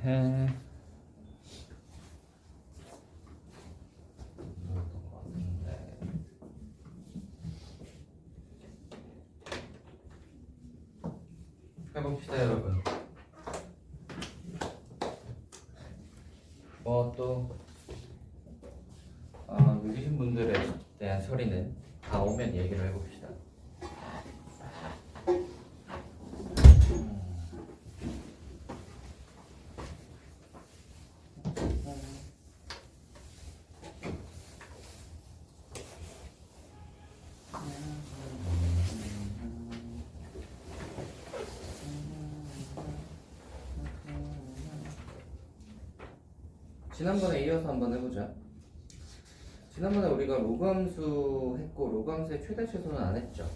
에헤. 해봅시다 여러분. 또 늦으신 분들에 대한 처리는 다 오면 얘기를 해봅시다. 지난번에 이어서 한번 해보자. 지난번에 우리가 로그함수 했고 로그함수의 최대 최소는 안 했죠.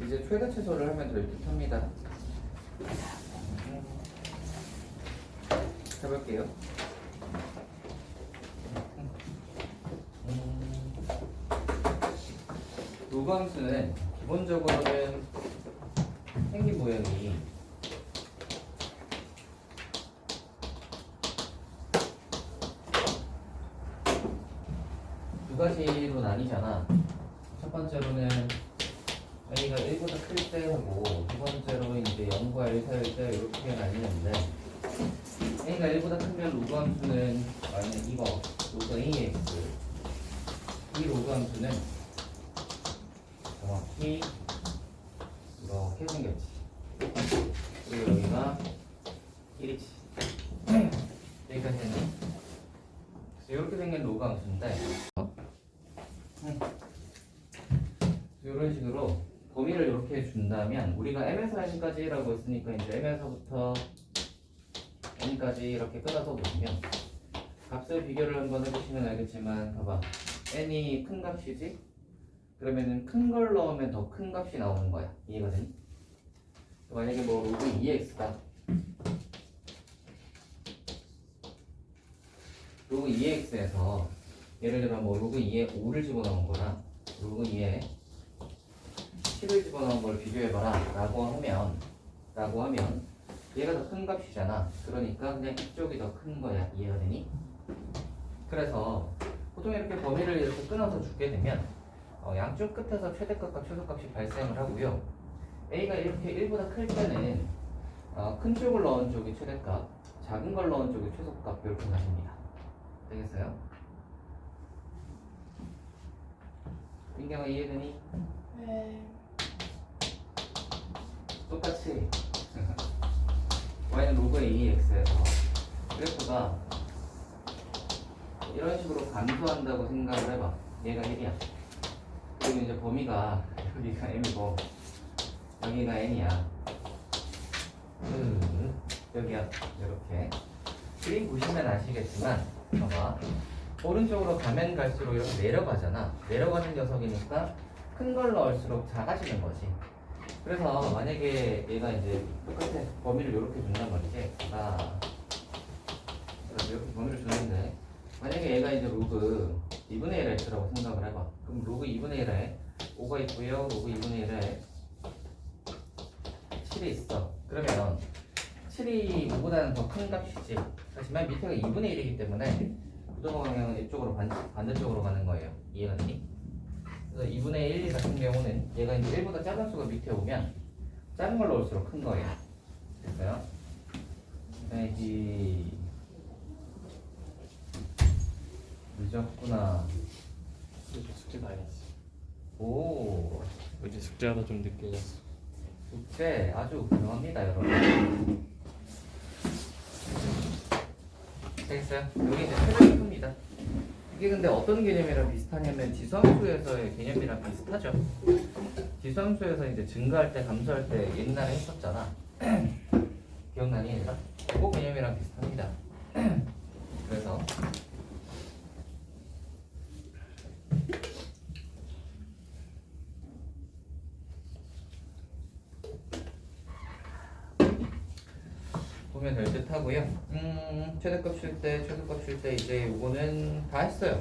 이제 최대 최소를 하면 될 듯 합니다. 해볼게요. 로그함수는 기본적으로는 생긴 모양이 두 가지로 나뉘잖아. 첫 번째로는 a가 1보다 클 때 하고 두 번째로 이제 0과 1 사이일 때 이렇게 나뉘는데 a가 1보다 크면 로그 함수는 만약 이거 로그 ax 이 로그 함수는 정확히 이렇게 생겼지. 그리고 여기가 1이지. 여기까지는 이렇게 생긴 로그 함수인데 이런 식으로 범위를 이렇게 준다면 우리가 m에서 n까지라고 했으니까 이제 m에서부터 n까지 이렇게 끊어서 보시면 값을 비교를 한번 해보시면 알겠지만 봐봐 n이 큰 값이지? 그러면은 큰 걸 넣으면 더 큰 값이 나오는 거야. 이해가 되니? 만약에 뭐 로그 2x다 로그 2x에서 예를 들어 뭐 로그 2에 5를 집어넣은 거랑 로그 2에 10을 집어넣은 걸 비교해봐라 라고 하면 얘가 더 큰 값이잖아. 그러니까 그냥 이쪽이 더 큰 거야. 이해가 되니? 그래서 보통 이렇게 범위를 이렇게 끊어서 주게 되면 양쪽 끝에서 최대값과 최소값이 발생을 하고요. a가 이렇게 1보다 클 때는 큰 쪽을 넣은 쪽이 최대값, 작은 걸 넣은 쪽이 최소값 이렇게 나뉩니다. 되겠어요? 민경아 이해되니? 네. 똑같이 y는 로그 ax에서 그래프가 이런 식으로 감소한다고 생각을 해봐. 얘가 1이야. 그리고 이제 범위가 여기가 m이고 여기가 n이야. 여기야. 이렇게 그림 보시면 아시겠지만 봐봐. 오른쪽으로 가면 갈수록 이렇게 내려가잖아. 내려가는 녀석이니까 큰 걸 넣을수록 작아지는 거지. 그래서 만약에 얘가 이제 똑같아 범위를 이렇게 준단 말이지. 이렇게 범위를 주는데 만약에 얘가 이제 로그 2분의 1 x라고 생각을 해봐. 그럼 로그 2분의 1에 5가 있고요. 로그 2분의 1에 7이 있어. 그러면 7이 5보다는 더 큰 값이지. 하지만 밑에가 2분의 1이기 때문에 부동 방향은 이쪽으로 반대쪽으로 가는 거예요. 이해가 되니? 그래서 2분의 1 같은 경우는 얘가 이제 1보다 작은 수가 밑에 오면 작은 걸 넣을수록 큰 거예요. 됐어요? 이제 늦었구나. 요즘 숙제 많이 했어. 오, 어제 숙제하다 좀 늦게 잤어. 숙제 아주 훌륭합니다, 여러분. 되겠어요? 여기 이제 최대 큽니다. 이게 근데 어떤 개념이랑 비슷하냐면 지수함수에서의 개념이랑 비슷하죠. 지수함수에서 이제 증가할 때 감소할 때 옛날에 했었잖아. 기억나니 얘들아? 그 개념이랑 비슷합니다. 그래서 보면 될 듯 하고요. 최대값 쉴 때, 최소값 쉴 때 이제 요거는 다 했어요.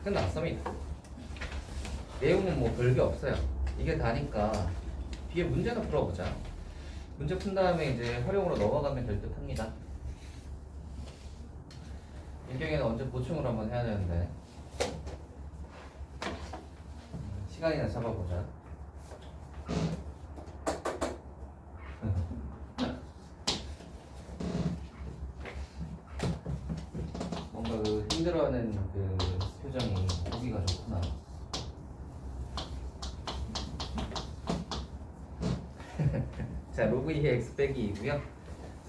끝났습니다. 내용은 뭐 별게 없어요. 이게 다니까 뒤에 문제나 풀어보자. 문제 푼 다음에 이제 활용으로 넘어가면 될 듯 합니다. 이 경우에는 언제 보충을 한번 해야 되는데 시간이나 잡아보자. 뭔가 그 힘들어하는 그 표정이 보기가 좋구나. 자, 로그 2의 x 빼기 2고요.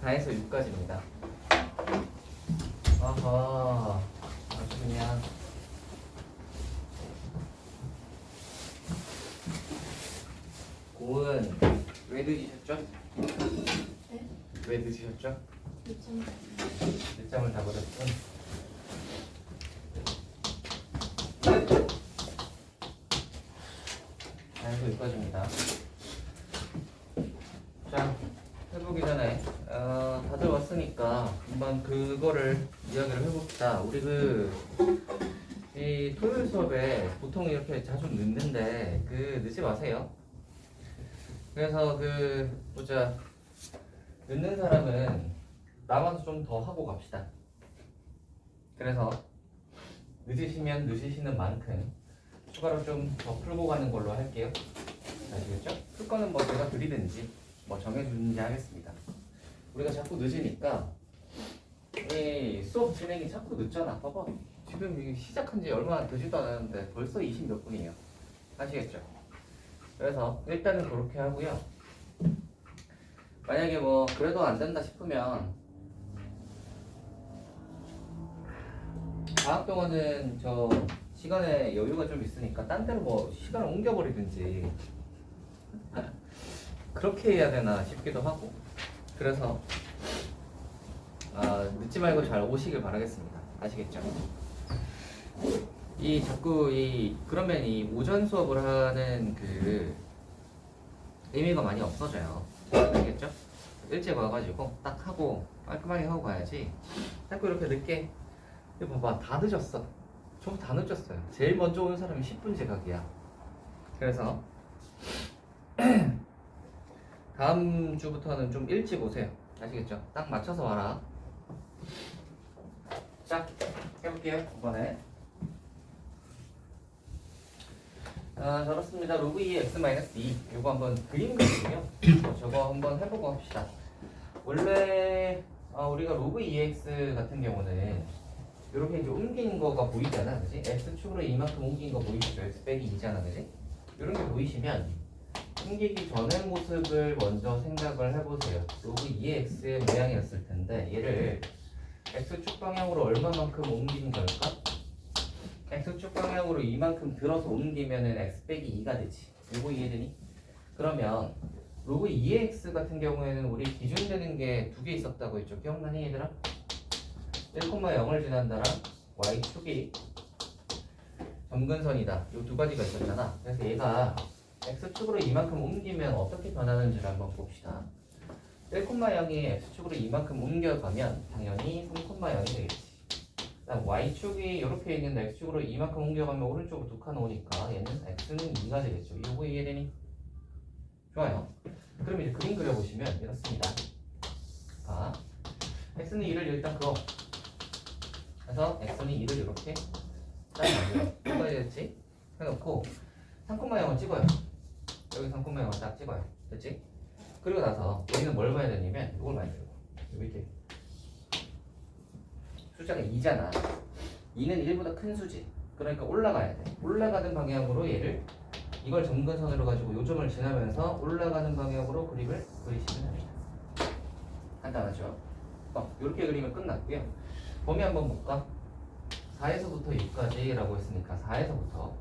4에서 6까지입니다. 아하, 아주 그냥 고은 왜 늦으셨죠? 네? 왜 늦으셨죠? 요즘 늦잠을 다 버렸군. 다해서 여기까지입니다. 자, 해보기 전에 다들 왔으니까 한번 그거를 이야기를 해봅시다. 우리 이 토요일 수업에 보통 이렇게 자주 늦는데 늦지 마세요. 그래서 보자, 늦는 사람은 남아서 좀 더 하고 갑시다. 그래서 늦으시면 늦으시는 만큼 추가로 좀 더 풀고 가는 걸로 할게요. 아시겠죠? 풀 거는 뭐 제가 드리든지 뭐 정해주든지 하겠습니다. 우리가 자꾸 늦으니까 이 수업 진행이 자꾸 늦잖아. 봐봐, 지금 이게 시작한 지 얼마 되지도 않았는데 벌써 20 몇 분이에요. 아시겠죠? 그래서 일단은 그렇게 하고요. 만약에 뭐 그래도 안 된다 싶으면 방학 동안은 저 시간에 여유가 좀 있으니까 딴 데로 뭐 시간을 옮겨버리든지 그렇게 해야 되나 싶기도 하고. 그래서 늦지 말고 잘 오시길 바라겠습니다. 아시겠죠? 자꾸 그러면 이 오전 수업을 하는 의미가 많이 없어져요. 알겠죠? 일찍 와가지고 딱 하고 깔끔하게 하고 가야지. 자꾸 이렇게 늦게. 이거 봐봐, 다 늦었어. 전부 다 늦었어요. 제일 먼저 오는 사람이 10분 제각이야. 그래서 다음 주부터는 좀 일찍 오세요. 아시겠죠? 딱 맞춰서 와라. 자, 해볼게요. 이번에 저렇습니다. 로그 2 x-2 이거 한번 그림 그리고요. 저거 한번 해보고 합시다. 원래 우리가 로그 2x 같은 경우는 이렇게 이제 옮긴 거가 보이잖아, 그지? x축으로 이만큼 옮긴 거 보이시죠? x 빼기 2잖아, 그지? 이런 게 보이시면 옮기기 전의 모습을 먼저 생각을 해보세요. 로그 2x의 모양이었을 텐데 얘를 x축 방향으로 얼마만큼 옮긴 걸까? x축 방향으로 이만큼 들어서 옮기면은 x 빼기 2가 되지. 이거 이해되니? 그러면 로그 2x 같은 경우에는 우리 기준되는 게 두 개 있었다고 했죠. 기억나니 얘들아? 1,0을 지난다랑 y축이 점근선이다. 이 두 가지가 있었잖아. 그래서 얘가 x축으로 이만큼 옮기면 어떻게 변하는지를 한번 봅시다. 1,0이 x축으로 이만큼 옮겨가면 당연히 3,0이 되겠지. 그다음 y축이 이렇게 있는데 x축으로 이만큼 옮겨가면 오른쪽으로 두 칸 오니까 얘는 x는 2가 되겠죠. 이거 이해되니? 좋아요. 그럼 이제 그림 그려보시면 이렇습니다. x는 2를 일단 그어. 그래서 x는 2를 이렇게 딱 만들어. 뭐가 되겠지? 해놓고 3,0을 찍어요. 여기 3,0을 딱 찍어요. 됐지? 그리고 나서 우리는 뭘 봐야 되냐면 이걸 봐야 돼요. 여기 이렇게 숫자가 2잖아. 2는 1보다 큰 수지. 그러니까 올라가야 돼. 올라가는 방향으로 얘를 이걸 점근선으로 가지고 요점을 지나면서 올라가는 방향으로 그림을 그리시면 됩니다. 간단하죠? 이렇게 그리면 끝났고요. 범위 한번 볼까? 4에서부터 6까지 라고 했으니까 4에서부터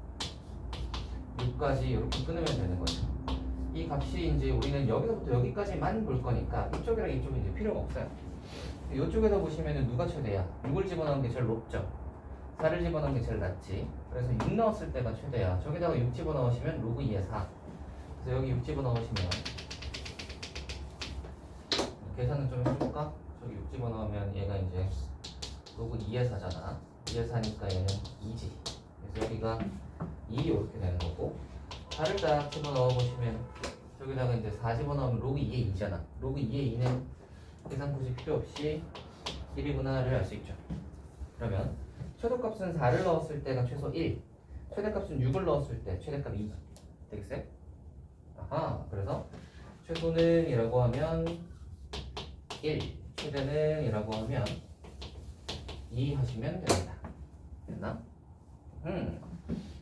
6까지 이렇게 끊으면 되는 거죠. 이 값이 이제 우리는 여기서부터 여기까지만 볼 거니까 이쪽이랑 이쪽은 이제 필요가 없어요. 이쪽에서 보시면은 누가 최대야? 6을 집어넣은 게 제일 높죠. 4를 집어넣은 게 제일 낮지. 그래서 6 넣었을 때가 최대야. 저기다가 6 집어넣으시면 로그 2의 4. 그래서 여기 6 집어넣으시면 계산을 좀 해볼까? 저기 6 집어넣으면 얘가 이제 로그 2의 4잖아. 2의 4니까 얘는 2지. 그래서 여기가 2 이렇게 되는 거고 4를 딱 집어넣어보시면 저기다가 이제 4 집어넣으면 로그 2의 2잖아. 로그 2의 2는 계산 굳이 필요 없이 1이구나를 알 수 있죠. 그러면 최소값은 4를 넣었을 때가 최소 1, 최대값은 6을 넣었을 때 최대값 2 되겠어요? 아하, 그래서 최소는 이라고 하면 1, 최대는 이라고 하면 2 하시면 됩니다. 됐나?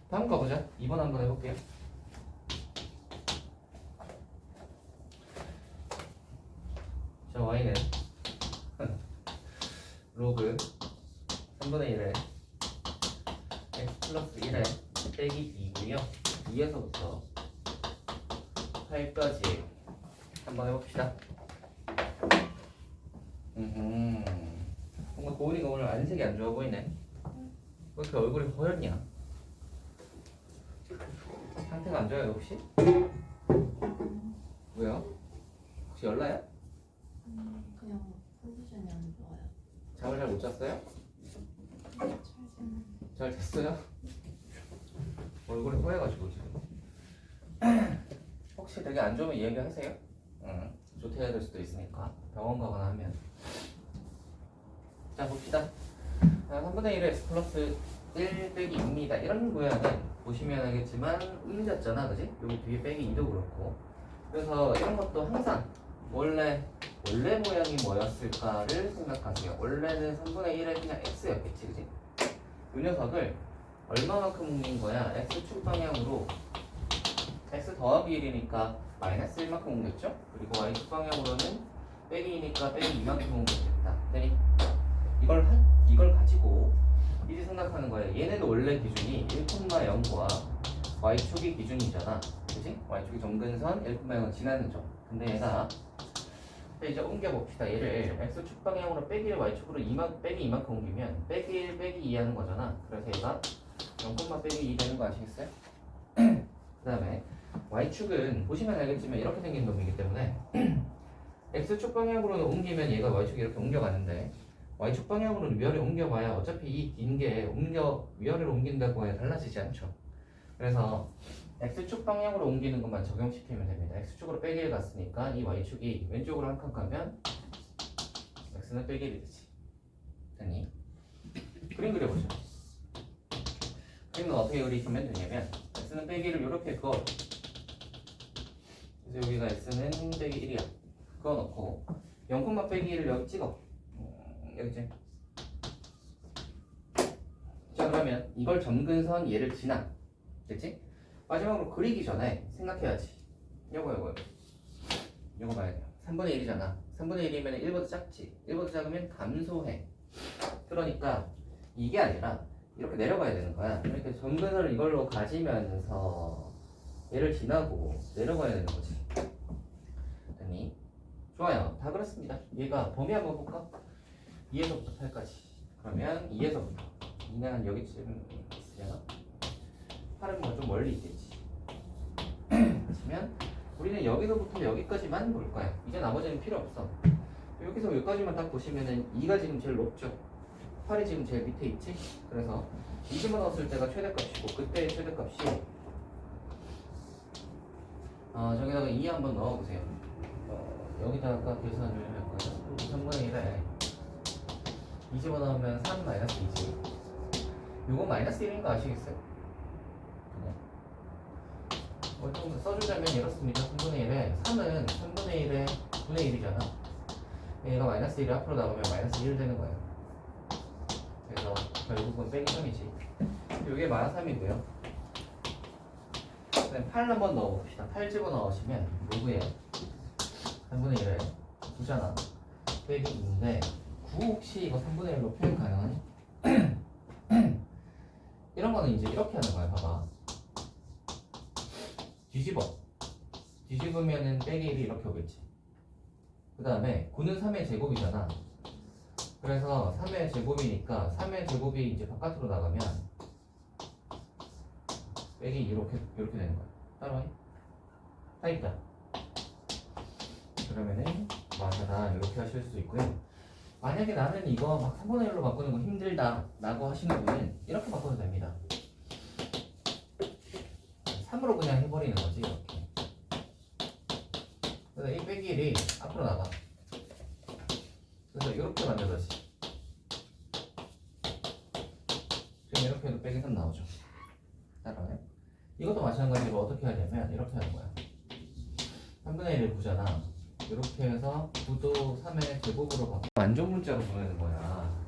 다음 거 보자. 2번 한번 해볼게요. 자, y는 로그 3분의 1에 x 플러스 1에 빼기 2고요. 2에서부터 8까지 한번 해봅시다. 뭔가 고은이가 오늘 안색이 안 좋아 보이네. 왜 이렇게 얼굴이 허였냐? 상태가 안 좋아요 혹시? 왜요? 혹시 열나요? 그냥 컨디션이 안 좋아요. 잠을 잘 못 잤어요? 잘 잤어요? 얼굴이 허해가지고 지금. 혹시 되게 안 좋으면 얘기하세요. 조퇴해야 될 수도 있으니까 병원 가거나 하면. 자 봅시다. 3분의 1의 x 플러스 1 빼기 2입니다. 이런 모양은 보시면 알겠지만 음자잖아, 그지? 요거 뒤에 빼기 2도 그렇고. 그래서 이런 것도 항상 원래 모양이 뭐였을까를 생각하세요. 원래는 3분의 1의 그냥 x였겠지, 그지? 이 녀석을 얼마만큼 옮긴 거야? x축 방향으로 x 더하기 1이니까 마이너스 1만큼 옮겼죠? 그리고 y축 방향으로는 빼기 2니까 빼기 2만큼 옮겼겠다. 그러니 이걸 가지고 이제 생각하는 거예요. 얘는 원래 기준이 1,0과 y축이 기준이잖아. 그치? y축이 점근선 1,0은 지나는 점. 근데 얘가 이제 옮겨봅시다. 얘를 x축 방향으로 빼기 1 y축으로 빼기 2만큼 옮기면 빼기 1 빼기 2 하는 거잖아. 그래서 얘가 0, 빼기 2 되는 거 아시겠어요? 그 다음에 y축은 보시면 알겠지만 이렇게 생긴 놈이기 때문에 x축 방향으로는 옮기면 얘가 y축이 이렇게 옮겨가는데 y축 방향으로는 위아래 옮겨봐야 어차피 이 긴 게 위아래로 옮긴다고 해야 달라지지 않죠. 그래서 x축 방향으로 옮기는 것만 적용시키면 됩니다. x축으로 빼기 1 갔으니까 이 y축이 왼쪽으로 한 칸 가면 x는 빼기 1이 되지. 됐니? 그림 그려보죠. 그림은 어떻게 그리시면 되냐면 x는 빼기 1을 이렇게 그어. 그래서 여기가 x는 빼기 1이야. 그어놓고 0, 빼기 1을 여기 찍어. 여기지. 자 그러면 이걸 점근선 얘를 지나. 됐지? 마지막으로 그리기 전에 생각해야지. 요거 봐야 돼요. 3분의 1이잖아. 3분의 1이면 1보다 작지. 1보다 작으면 감소해. 그러니까 이게 아니라 이렇게 내려가야 되는 거야. 그러니까 점근선을 이걸로 가지면서 얘를 지나고 내려가야 되는 거지. 됐니? 좋아요. 다 그렇습니다. 얘가 범위 한번 볼까? 2에서부터 8까지. 그러면 2에서부터 2는 한 여기쯤 있으려나? 8은 뭐 좀 멀리 있겠지. 하시면 우리는 여기서부터 여기까지만 볼 거야. 이제 나머지는 필요 없어. 여기서 여기까지만 딱 보시면은 2가 지금 제일 높죠. 8이 지금 제일 밑에 있지. 그래서 2 집어넣었을 때가 최대값이고 그때의 최대값이 저기다가 2 한번 넣어보세요. 여기다가 계산을 할 거예요. 3분의 1에 2 집어넣으면 3 마이너스 2지. 요거 마이너스 1인 거 아시겠어요? 좀 써주자면 이렇습니다. 3분의 1에 3은 3분의 1에 9분의 1이잖아. 얘가 마이너스 1이 앞으로 나가면 마이너스 1 되는 거예요. 그래서 결국은 빼기 3이지. 요게 마이너스 3이고요. 그다음 8 한번 넣어봅시다. 8 집어넣으시면 로그에 3분의 1에 9잖아. 빼기 2인데 9 혹시 이거 3분의 1로 표현 가능하니? 이런 거는 이제 이렇게 하는 거야. 봐봐. 뒤집으면은 빼기 1이 이렇게 오겠지. 그 다음에 9는 3의 제곱이잖아. 그래서 3의 제곱이니까 3의 제곱이 이제 바깥으로 나가면 빼기 이렇게 되는 거야. 따라와. 다 있다. 그러면은 맞아라 이렇게 하실 수 있고요. 만약에 나는 이거 막 3분의 1로 바꾸는 거 힘들다 라고 하시는 분은 이렇게 바꿔도 됩니다. 3으로 그냥 해버리는 거지 이렇게. 그래서 이 빼기 1이 앞으로 나가. 그래서 이렇게 만들어지. 지금 이렇게 해도 빼기 3 나오죠. 따라와요? 이것도 마찬가지로 어떻게 하냐면 이렇게 하는 거야. 3분의 1을 보잖아. 이렇게 해서 9도 3의 제곱으로 바꿔 완전 문자로 보내는 거야.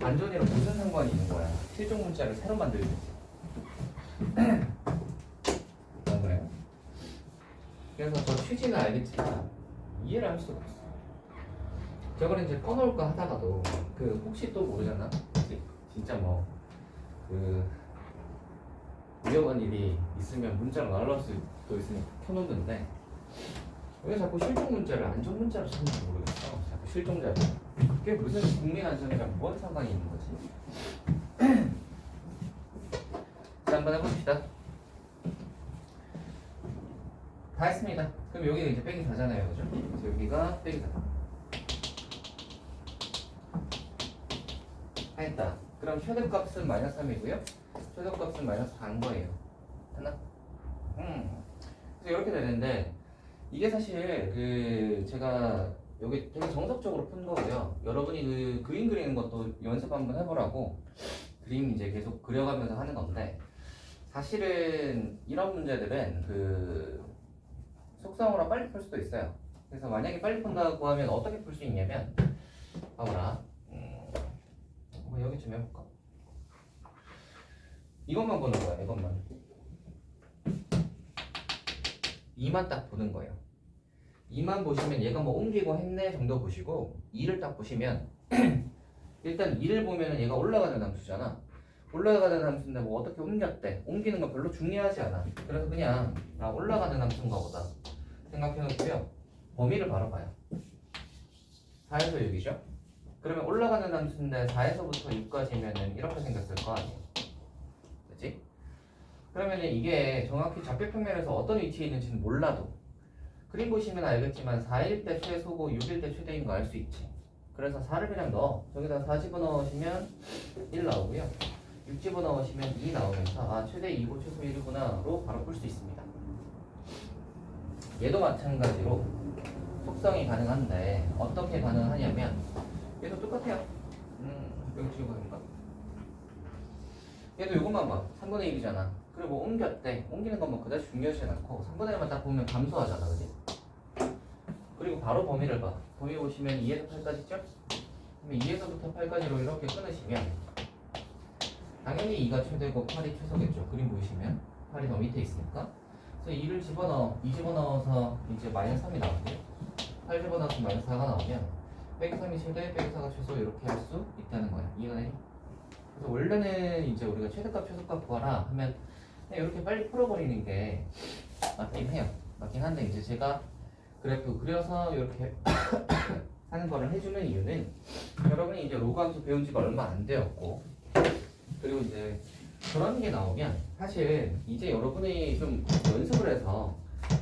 완전이랑 무슨 상관이 있는 거야? 실종 문자를 새로 만들지. 안 그래요? 그래서 저 취지는 알겠지만 이해를 할 수가 없어. 저걸 이제 꺼놓을까 하다가도 그 혹시 또 모르잖아. 그치? 진짜 뭐 그 위험한 일이 있으면 문자로 날라올 수도 있으니까 켜놓는데 왜 자꾸 실종 문자를 안전 문자로 찾는지 모르겠어. 자꾸 실종자를. 그게 무슨 국민 안전이랑 뭔 상관이 있는 거지? 자, 한번 해봅시다. 다 했습니다. 그럼 여기가 이제 빼기 4잖아요. 그죠? 그래서 여기가 빼기 4. 다 했다. 그럼 최대값은 마이너스 3이고요. 최대값은 마이너스 4인 거예요. 하나? 그래서 이렇게 되는데 이게 사실 그 제가 여기 되게 정석적으로 푼 거고요. 여러분이 그 그림 그리는 것도 연습 한번 해보라고 그림 이제 계속 그려가면서 하는 건데 사실은 이런 문제들은 그 속성으로 빨리 풀 수도 있어요. 그래서 만약에 빨리 푼다고 하면 어떻게 풀 수 있냐면 봐보라. 뭐 여기쯤 해볼까? 이것만 보는 거야. 이것만. 2만 딱 보는 거예요. 2만 보시면 얘가 뭐 옮기고 했네 정도 보시고 2를 딱 보시면 일단 2를 보면 얘가 올라가는 함수잖아. 올라가는 함수인데 뭐 어떻게 옮겼대. 옮기는 거 별로 중요하지 않아. 그래서 그냥 올라가는 함수인가 보다 생각해 놓고요. 범위를 바로 봐요. 4에서 6이죠. 그러면 올라가는 함수인데 4에서부터 6까지면은 이렇게 생겼을 거 아니에요. 그치? 그러면은 이게 정확히 좌표평면에서 어떤 위치에 있는지는 몰라도 그림 보시면 알겠지만 4일 때 최소고 6일 때 최대인 거 알 수 있지. 그래서 4를 그냥 넣어. 저기다 4 집어넣으시면 1 나오고요. 6 집어넣으시면 2 나오면서 아 최대 2고 최소 1이구나로 바로 풀 수 있습니다. 얘도 마찬가지로 속성이 가능한데 어떻게 가능하냐면 얘도 똑같아요. 여기 지우고 가니까 얘도 이것만 봐. 3분의 1이잖아. 그리고 뭐 옮겼대. 옮기는 건 뭐 그다지 중요하지 않고 3분의 1만 딱 보면 감소하잖아. 그지? 그리고 바로 범위를 봐. 범위 보시면 2에서 8까지죠? 그러면 2에서부터 8까지로 이렇게 끊으시면 당연히 2가 최대고 8이 최소겠죠. 그림 보시면 8이 더 밑에 있으니까. 그래서 2를 집어넣어. 2 집어넣어서 이제 마이너스 3이 나오고요. 8 집어넣어서 마이너스 4가 나오면 빼기 3이 최대, 빼기 4가 최소 이렇게 할 수 있다는 거야. 이해가 되니? 그래서 원래는 이제 우리가 최대값, 최소값 구하라 하면 그냥 이렇게 빨리 풀어버리는 게 맞긴 해요. 맞긴 한데 이제 제가 그래프 그려서 이렇게 하는 거를 해주는 이유는 여러분이 이제 로그 함수 배운 지가 얼마 안 되었고 그리고 이제 그런 게 나오면 사실 이제 여러분이 좀 연습을 해서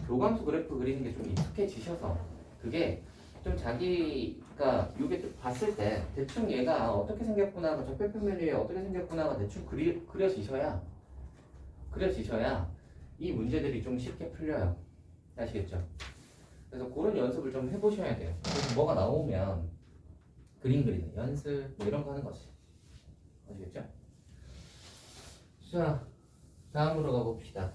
로그 함수 그래프 그리는 게 좀 익숙해지셔서 그게 좀 자기가 이게 봤을 때 대충 얘가 어떻게 생겼구나가 적배평면 위에 어떻게 생겼구나가 대충 그려지셔야 이 문제들이 좀 쉽게 풀려요. 아시겠죠? 그래서 그런 연습을 좀 해보셔야 돼요. 그래서 뭐가 나오면 그림 그리는 연습 뭐 이런 거 하는 거지. 아시겠죠? 자, 다음으로 가봅시다.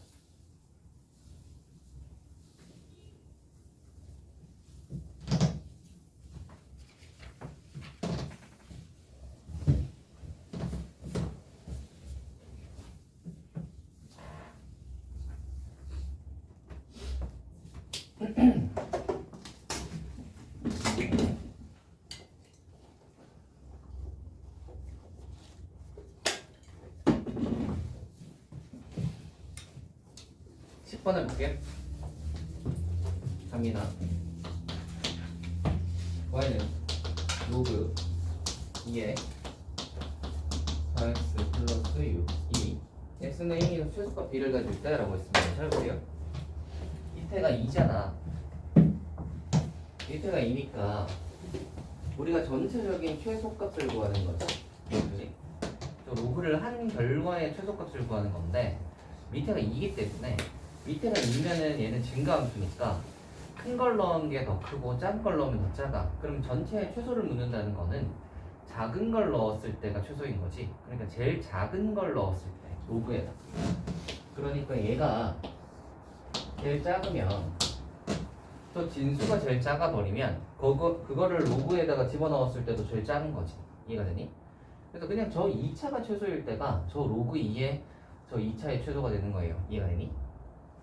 번 해볼게요. 갑니다. y는 로그 2에 4x 플러스 6 2 x는 1에서 최소값 b를 가지고 있다라고 했습니다. 잘 보세요. 이태가 2잖아. 이태가 2니까 우리가 전체적인 최소값을 구하는 거죠. 그지? 저 로그를 한 결과의 최소값을 구하는 건데 밑에가 2이기 때문에 밑에는 2면은 얘는 증가함수니까 큰 걸 넣은 게 더 크고 작은 걸 넣으면 더 작아. 그럼 전체에 최소를 묻는다는 거는 작은 걸 넣었을 때가 최소인 거지. 그러니까 제일 작은 걸 넣었을 때 로그에다. 그러니까 얘가 제일 작으면 또 진수가 제일 작아 버리면 그거를 로그에다가 집어넣었을 때도 제일 작은 거지. 이해가 되니? 그래서 그냥 저 2차가 최소일 때가 저 로그 2의 저 2차의 최소가 되는 거예요. 이해가 되니?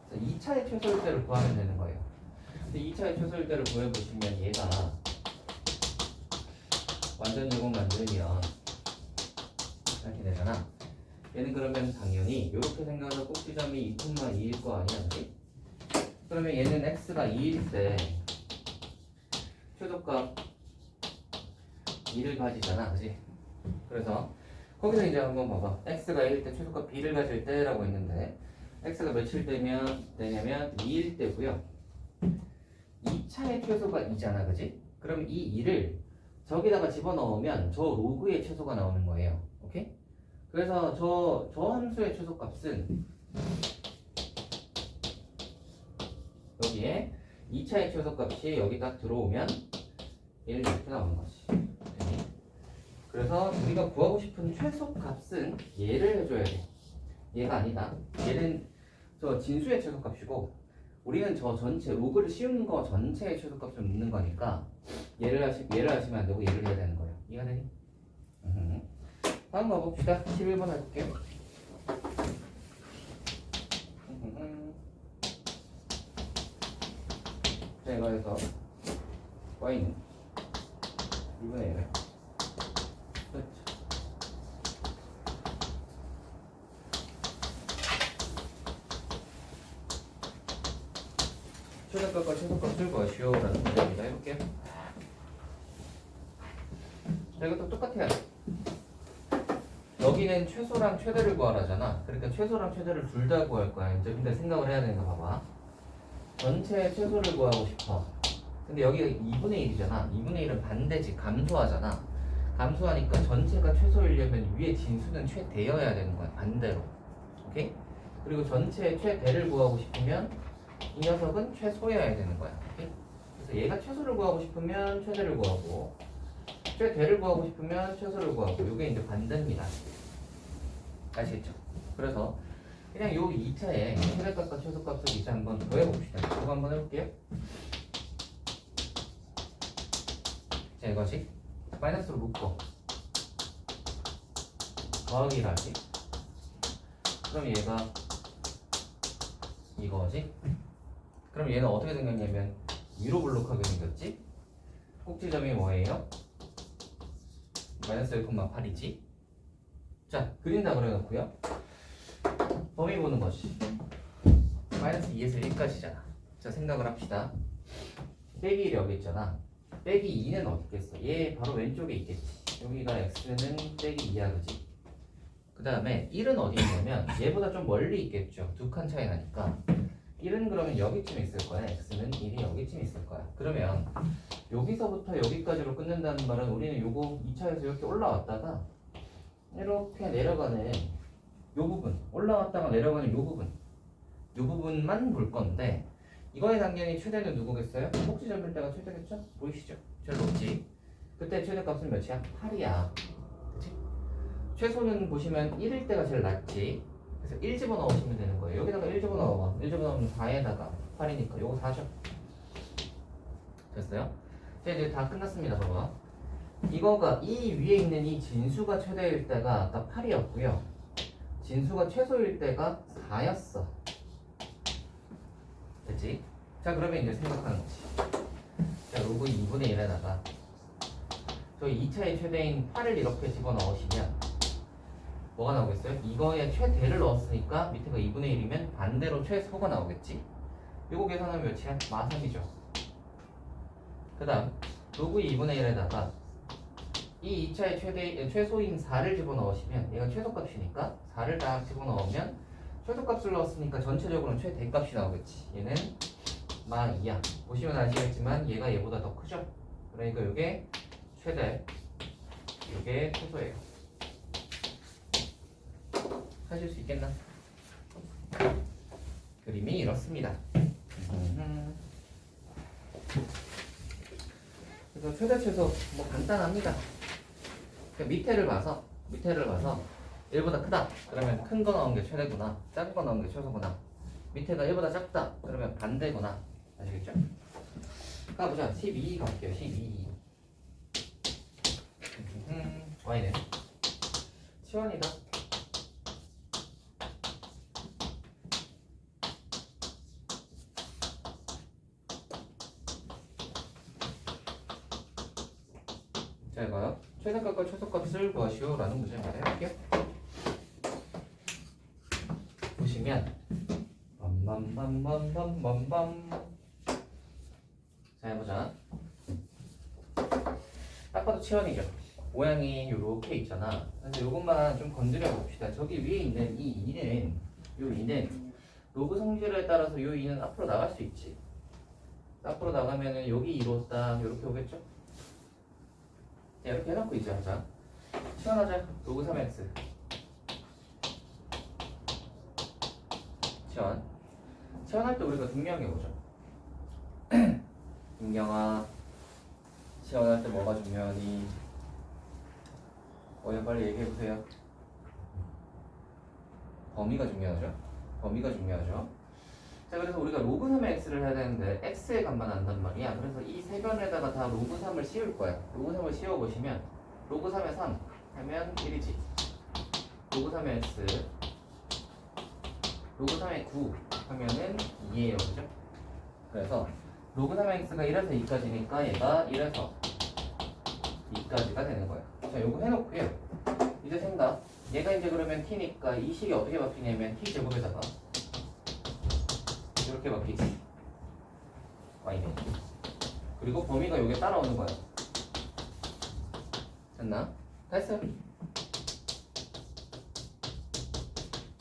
그래서 2차의 최소일 때를 구하면 되는 거예요. 근데 2차의 최소일 때를 구해보시면 얘가 완전 제곱 만들면 이렇게 되잖아. 얘는 그러면 당연히 이렇게 생겨서 꼭지점이 2,2일 거 아니야, 그지? 그러면 얘는 x가 2일 때 최소값 2를 가지잖아, 그지? 그래서 거기서 이제 한번 봐봐. x가 1일 때 최소값 b를 가질 때라고 했는데 x가 며칠 되냐면 2일 때고요. 2차의 최소가 2잖아, 그지? 그럼 이 2를 저기다가 집어넣으면 저 로그의 최소가 나오는 거예요. 오케이? 그래서 저 함수의 최소값은 여기에 2차의 최소값이 여기 딱 들어오면 1 이렇게 나오는 거지. 오케이? 그래서 우리가 구하고 싶은 최소값은 얘를 해줘야 돼. 얘가 아니다. 얘는 저 진수의 최소값이고 우리는 저 전체 로그를 씌우는 거 전체의 최소값을 묻는 거니까 얘를 하시면 안 되고 얘를 해야 되는 거예요. 이해가 되니? 다음 거 봅시다. 11번 할게요. 자, 이거에서 y는 2분의 1을 그렇죠. 최소값과 최소값을 구하시오라는 문제입니다. 해볼게요. 자, 이것도 똑같아요. 여기는 최소랑 최대를 구하라잖아. 그러니까 최소랑 최대를 둘 다 구할 거야. 이제 근데 생각을 해야 되는 거 봐봐. 전체 최소를 구하고 싶어. 근데 여기가 2분의 1이잖아. 2분의 1은 반대지. 감소하잖아. 감소하니까 전체가 최소이려면 위에 진수는 최대여야 되는 거야. 반대로. 오케이? 그리고 전체의 최대를 구하고 싶으면 이 녀석은 최소여야 되는 거야. 오케이? 그래서 얘가 최소를 구하고 싶으면 최대를 구하고 최대를 구하고 싶으면 최소를 구하고 이게 이제 반대입니다. 아시겠죠? 그래서 그냥 요 2차에 최대값과 최소값을 이제 한번 더해봅시다. 이거 한번 해볼게요. 자, 이것이 마이너스로 묶어 더하기를 하지. 그럼 얘가 이거지. 그럼 얘는 어떻게 생겼냐면 위로 블록하게 생겼지. 꼭지점이 뭐예요? 마이너스 1,8이지. 자, 그린다 그래놓고요. 범위 보는 것이 마이너스 2에서 1까지잖아. 자, 생각을 합시다. 빼기 1이 여기 있잖아. 빼기 2는 어디 있겠어? 얘 바로 왼쪽에 있겠지. 여기가 x는 빼기 2야, 그지? 그 다음에 1은 어디 있냐면 얘보다 좀 멀리 있겠죠. 두 칸 차이 나니까 1은 그러면 여기쯤 있을 거야. x는 1이 여기쯤 있을 거야. 그러면 여기서부터 여기까지로 끊는다는 말은 우리는 요거 2차에서 이렇게 올라왔다가 이렇게 내려가는 요 부분, 올라왔다가 내려가는 요 부분만 볼 건데 이거의 당연히 최대는 누구겠어요? 꼭지점일 때가 최대겠죠? 보이시죠? 제일 높지. 그때 최대값은 몇이야? 8이야. 그치? 최소는 보시면 1일 때가 제일 낮지. 그래서 1 집어넣으시면 되는 거예요. 여기다가 1 집어넣어봐. 1 집어넣으면 4에다가 8이니까 요거 4죠. 됐어요? 자, 이제 다 끝났습니다. 봐봐. 이거가 이 위에 있는 이 진수가 최대일 때가 아까 8이었고요. 진수가 최소일 때가 4였어. 됐지? 자, 그러면 이제 생각하는 거지. 자, 로그 2분의 1에다가 저 2차의 최대인 8을 이렇게 집어넣으시면 뭐가 나오겠어요? 이거에 최대를 넣었으니까 밑에가 2분의 1이면 반대로 최소가 나오겠지? 요거 계산하면 몇이야? 마3이죠. 그 다음 로그 2분의 1에다가 이 2차의 최소인 4를 집어넣으시면 얘가 최소값이니까 4를 딱 집어넣으면 최소값을 넣었으니까 전체적으로는 최대값이 나오겠지. 얘는 마2야. 보시면 아시겠지만 얘가 얘보다 더 크죠? 그러니까 이게 최대, 이게 최소예요. 하실 수 있겠나? 그림이 이렇습니다. 그래서 최대 최소 뭐 간단합니다. 그러니까 밑에를 봐서 1보다 크다 그러면 큰 거 나온 게 최대구나, 작은 거 나온 게 최소구나. 밑에가 1보다 작다 그러면 반대구나. 아시겠죠? 가보자. 12 갈게요. 12. y는 치원이다. 자, 이거요. 최대값과 최소값을 구하시오 라는 문제입니다. 해볼게요. 보시면 빰빰빰빰빰빰빰. 자, 해보자. 딱 봐도 치원이죠. 모양이 요렇게 있잖아. 그래서 요것만 좀 건드려 봅시다. 저기 위에 있는 이 2는, 요 2는 로그 성질에 따라서 요 2는 앞으로 나갈 수 있지. 앞으로 나가면은 여기 2로 딱 요렇게 오겠죠? 자, 이렇게 해놓고 이제 하자. 치환하자. 로그 3x 치환할 때 우리가 증명해보죠. 김경아, 치환할 때 뭐가 중요하니? 빨리 얘기해보세요. 범위가 중요하죠. 범위가 중요하죠. 자, 그래서 우리가 로그 3의 x를 해야 되는데 x의 값만 안단 말이야. 그래서 이 세 변에다가 다 로그 3을 씌울 거야. 로그 3을 씌워보시면 로그 3의 3 하면 1이지. 로그 3의 x 로그 3의 9 하면은 2예요. 그죠? 그래서 로그 3의 x가 1에서 2까지니까 얘가 1에서 2까지가 되는 거야. 자, 요거 해놓고요. 이제 생각. 얘가 이제 그러면 t니까 이 식이 어떻게 바뀌냐면 t제곱에다가 이렇게 바뀌지. y는. 그리고 범위가 요게 따라오는 거야. 됐나? 다 했어요.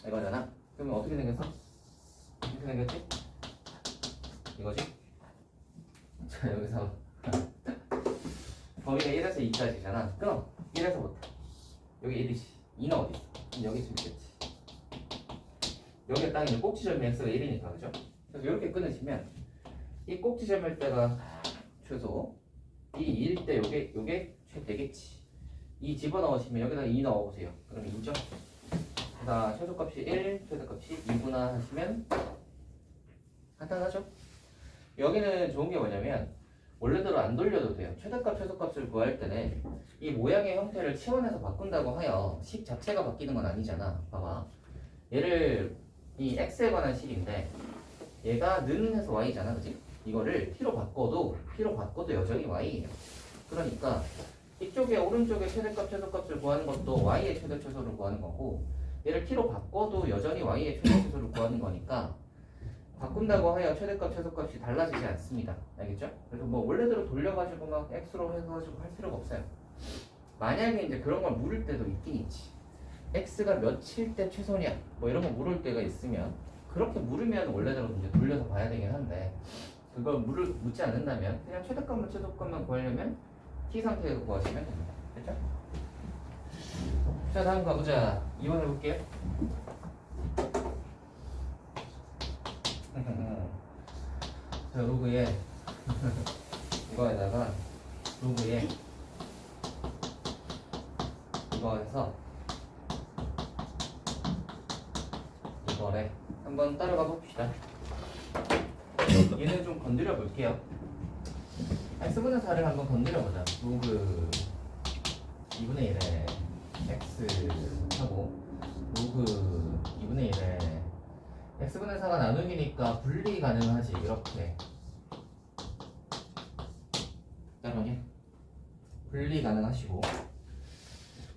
이거잖아. 그러면 어떻게 생겼어? 이렇게 생겼지? 이거지? 자, 여기서 범위가 1에서 2까지잖아. 그럼 1에서부터 여기 1이지. 2는 어디 있어? 여기쯤 있겠지. 여기에 딱 이제 꼭지점이 x가 1이니까, 그죠? 그래서 이렇게 끊으시면 이 꼭지점일 때가 최소, 이 1일 때 요게 최대겠지. 2 집어넣으시면 여기다 2 넣어보세요. 그러면 2죠? 자, 최소값이 1, 최대값이 2구나 하시면 간단하죠? 여기는 좋은 게 뭐냐면 원래대로 안 돌려도 돼요. 최대값, 최소값을 구할 때는 이 모양의 형태를 치환해서 바꾼다고 하여 식 자체가 바뀌는 건 아니잖아. 봐봐. 얘를 이 x에 관한 식인데 얘가 는 해서 y잖아. 그치? 이거를 t로 바꿔도 여전히 y예요. 그러니까 이쪽에 오른쪽에 최대값, 최소값을 구하는 것도 y의 최대, 최소를 구하는 거고 얘를 t로 바꿔도 여전히 y의 최대, 최소를 구하는 거니까 바꾼다고 하여 최대값, 최소값이 달라지지 않습니다. 알겠죠? 그래서 뭐 원래대로 돌려가지고 막 x로 해가지고 할 필요가 없어요. 만약에 이제 그런 걸 물을 때도 있긴 있지. x가 몇일 때 최소냐 뭐 이런 거 물을 때가 있으면 그렇게 물으면 원래대로 이제 돌려서 봐야 되긴 한데 그걸 묻지 않는다면 그냥 최대값만 최소값만 구하려면 t 상태에서 구하시면 됩니다. 됐죠? 자, 다음 가보자. 2번 해볼게요. 자, 로그에 이거에다가 로그에 이거 해서 이거래 한번 따라가 봅시다. 얘는 좀 건드려 볼게요. x분의 4를 한번 건드려 보자. 로그 2분의 1에 x 하고 로그 2분의 1에 x분의 4가 나누기니까 분리 가능하지. 이렇게 따라오냐? 분리 가능하시고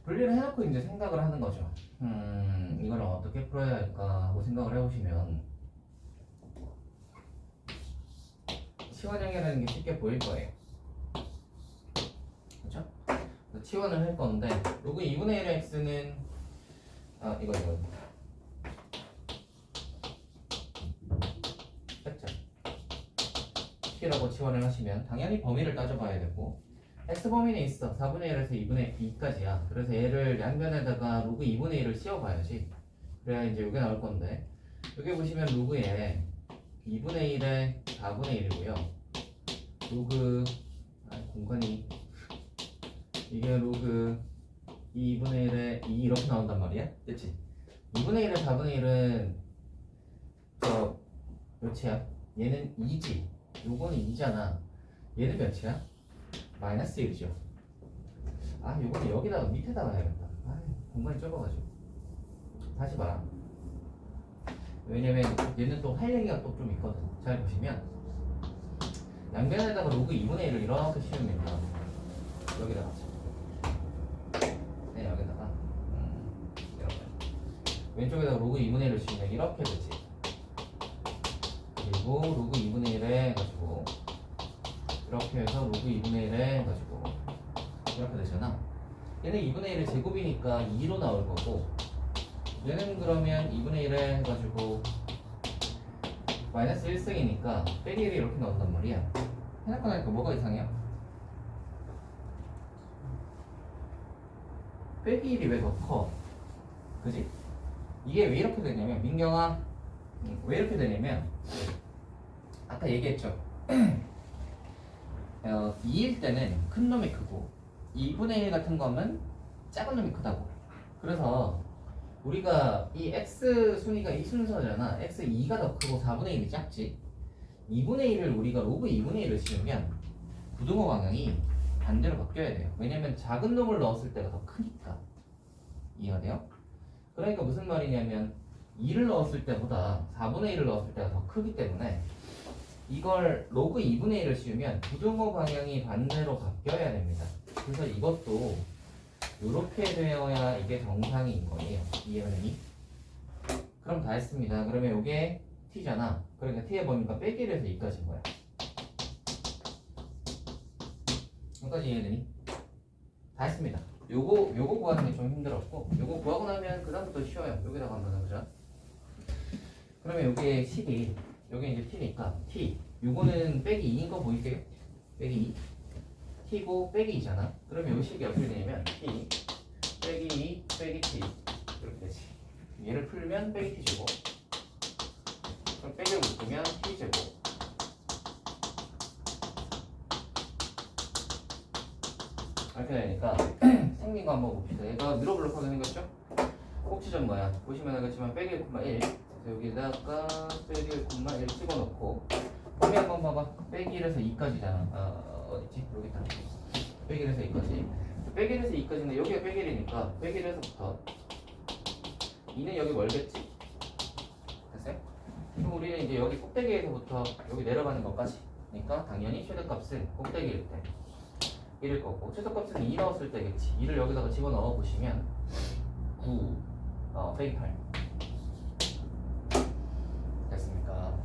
분리를 해놓고 이제 생각을 하는 거죠. 이걸 어떻게 풀어야 할까 하고 생각을 해보시면 치환형이라는 게 쉽게 보일 거예요. 그렇죠? 치환을 할 건데 로그 2분의 1의 x는 이거 됐죠? t라고 치환을 하시면 당연히 범위를 따져봐야 되고 x 범위는 있어. 4분의 1에서 2분의 2까지야. 그래서 얘를 양변에다가 로그 2분의 1을 씌워봐야지. 그래야 이제 이게 나올 건데 여기 보시면 로그에 2분의 1에 4분의 1이고요. 로그 공간이 이게 로그 2분의 1에 2 이렇게 나온단 말이야. 그치? 2분의 1에 4분의 1은 저 몇이야? 얘는 2지. 요거는 2잖아. 얘는 몇이야? 마이너스 1이죠. 아, 요거는 여기다가 밑에다가 해야겠다. 아, 공간이 좁아가지고. 다시 봐. 왜냐면 얘는 또 할 얘기가 또 좀 있거든. 잘 보시면 양변에다가 로그 2분의 1을 이렇게 씌우면 됩니다. 여기다가 네, 여기다가 이렇게 왼쪽에다가 로그 2분의 1을 씌우면 이렇게 되지. 그리고 로그 2분의 1에 해가지고 이렇게 해서 로그 2분의 1에 해가지고 이렇게 되잖아. 얘는 2분의 1의 제곱이니까 2로 나올 거고, 얘는 그러면 2분의 1에 해가지고 마이너스 1승이니까 빼기 1이 이렇게 나온단 말이야. 해놓고 나니까 뭐가 이상해요? 빼기 1이 왜 더 커? 그지? 이게 왜 이렇게 되냐면, 민경아, 왜 이렇게 되냐면 아까 얘기했죠. 2일 때는 큰 놈이 크고 2분의 1 같은 거면 작은 놈이 크다고. 그래서 우리가 이 x 순위가 이 순서잖아. x 2가 더 크고 4분의 1이 작지. 2분의 1을 우리가 로그 2분의 1을 씌우면 부등호 방향이 반대로 바뀌어야 돼요. 왜냐면 작은 놈을 넣었을 때가 더 크니까. 이해가 돼요? 그러니까 무슨 말이냐면 2를 넣었을 때보다 4분의 1을 넣었을 때가 더 크기 때문에 이걸 로그 2분의 1을 씌우면 부등호 방향이 반대로 바뀌어야 됩니다. 그래서 이것도 이렇게 되어야 이게 정상인 거예요. 이해하니? 그럼 다 했습니다. 그러면 이게 t잖아. 그러니까 t의 범위가 빼기를 해서 2까지인 거야. 여기까지 이해되니? 다 했습니다. 요거 구하는 게 좀 힘들었고, 요거 구하고 나면 그 다음부터 쉬워요. 여기다가 한번 해보자. 그러면 여기에 12, 여기 이제 t니까 t, 요거는 빼기 2인 거 보이세요? 빼기 2. t고 빼기 2잖아. 그러면 요 식이 어떻게 되냐면 t 빼기 2 빼기 t 이렇게 되지. 얘를 풀면 빼기 t 제곱, 그럼 빼기를 묶으면 t 제곱. 이렇게 되니까 생긴 거 한번 봅시다. 얘가 미러블록하게 생겼죠? 꼭지점 뭐야? 보시면 알겠지만 빼기 1,1. 여기다가 빼기 1,1 찍어놓고 범위 한번 봐봐. 빼기 1에서 2까지잖아. 어딨지? 여기 있다. 빼기 1에서 2까지. 빼기 1에서 2까지는 여기가 빼기 1이니까 빼기 1에서부터 2는 여기 멀겠지? 됐어요? 그럼 우리는 이제 여기 꼭대기에서부터 여기 내려가는 것까지. 그러니까 당연히 최대값은 꼭대기일 때 1일 거고, 최소값은 2 넣었을 때겠지. 2를 여기다가 집어넣어 보시면 9 빼기 8 됐습니까?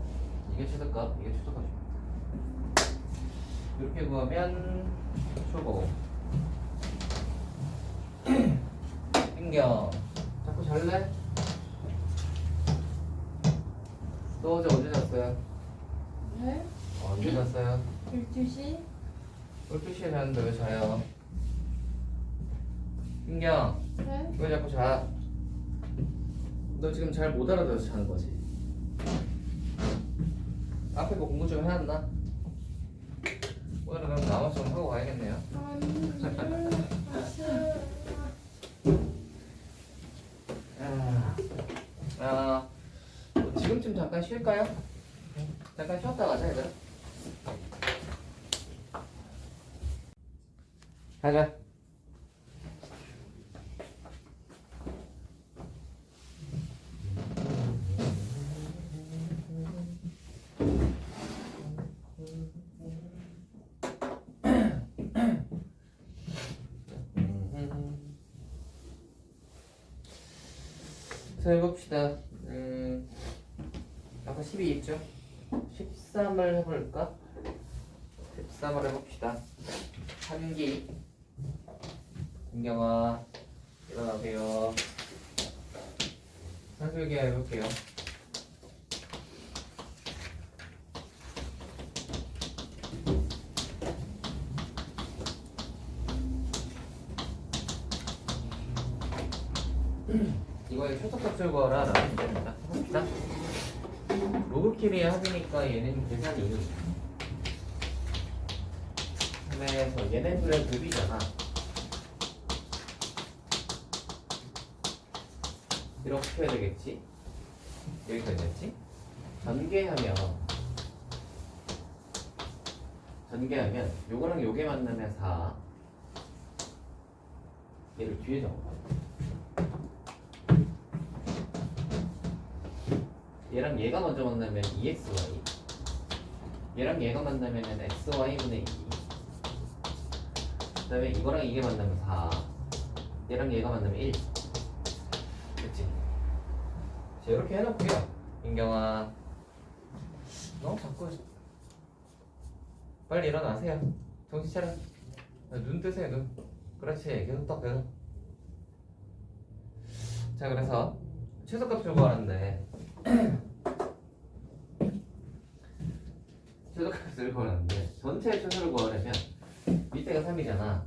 이게 최소값, 이게 최소값입니다. 이렇게 구하면 초보. 민경 자꾸 잘래? 너 어제 언제 잤어요? 네? 언제 잤어요? 12시? 12시에 자는데 왜 자요? 민경 네? 왜 자꾸 자? 너 지금 잘 못 알아들어서 자는 거지? 앞에 뭐 공부 좀 해놨나? 오늘은 그럼 나머지 좀 하고 가야겠네요. 뭐 지금쯤 잠깐 쉴까요? 잠깐 쉬었다 가자, 얘들아. 가자. 자, 해봅시다. 아까 12 있죠? 13을 해볼까? 13을 해봅시다. 한기. 김경아, 일어나세요. 산술기 해볼게요. 이거의 최소값을 구하라 라는 문제입니다. 해봅시다. 로그끼리 합이니까 얘는 계산이 그래서 얘네들의 곱이잖아. 이렇게 해야 되겠지? 여기까지 됐지? 전개하면 요거랑 요게 만나면 4. 얘를 뒤에 적어. 얘랑 얘가 먼저 만나면 2xy. 얘랑 얘가 만나면 xy분의 2. 그 다음에 이거랑 이게 만나면 4. 얘랑 얘가 만나면 1. 그치? 자, 이렇게 해놓고요. 민경아, 너 자꾸 빨리 일어나세요. 정신 차려. 눈 뜨세요, 눈. 그렇지, 계속 떠, 계속. 자, 그래서 최소값을 구하는데 최소값을 구하는데 전체의 최소를 구하려면 밑에가 3이잖아.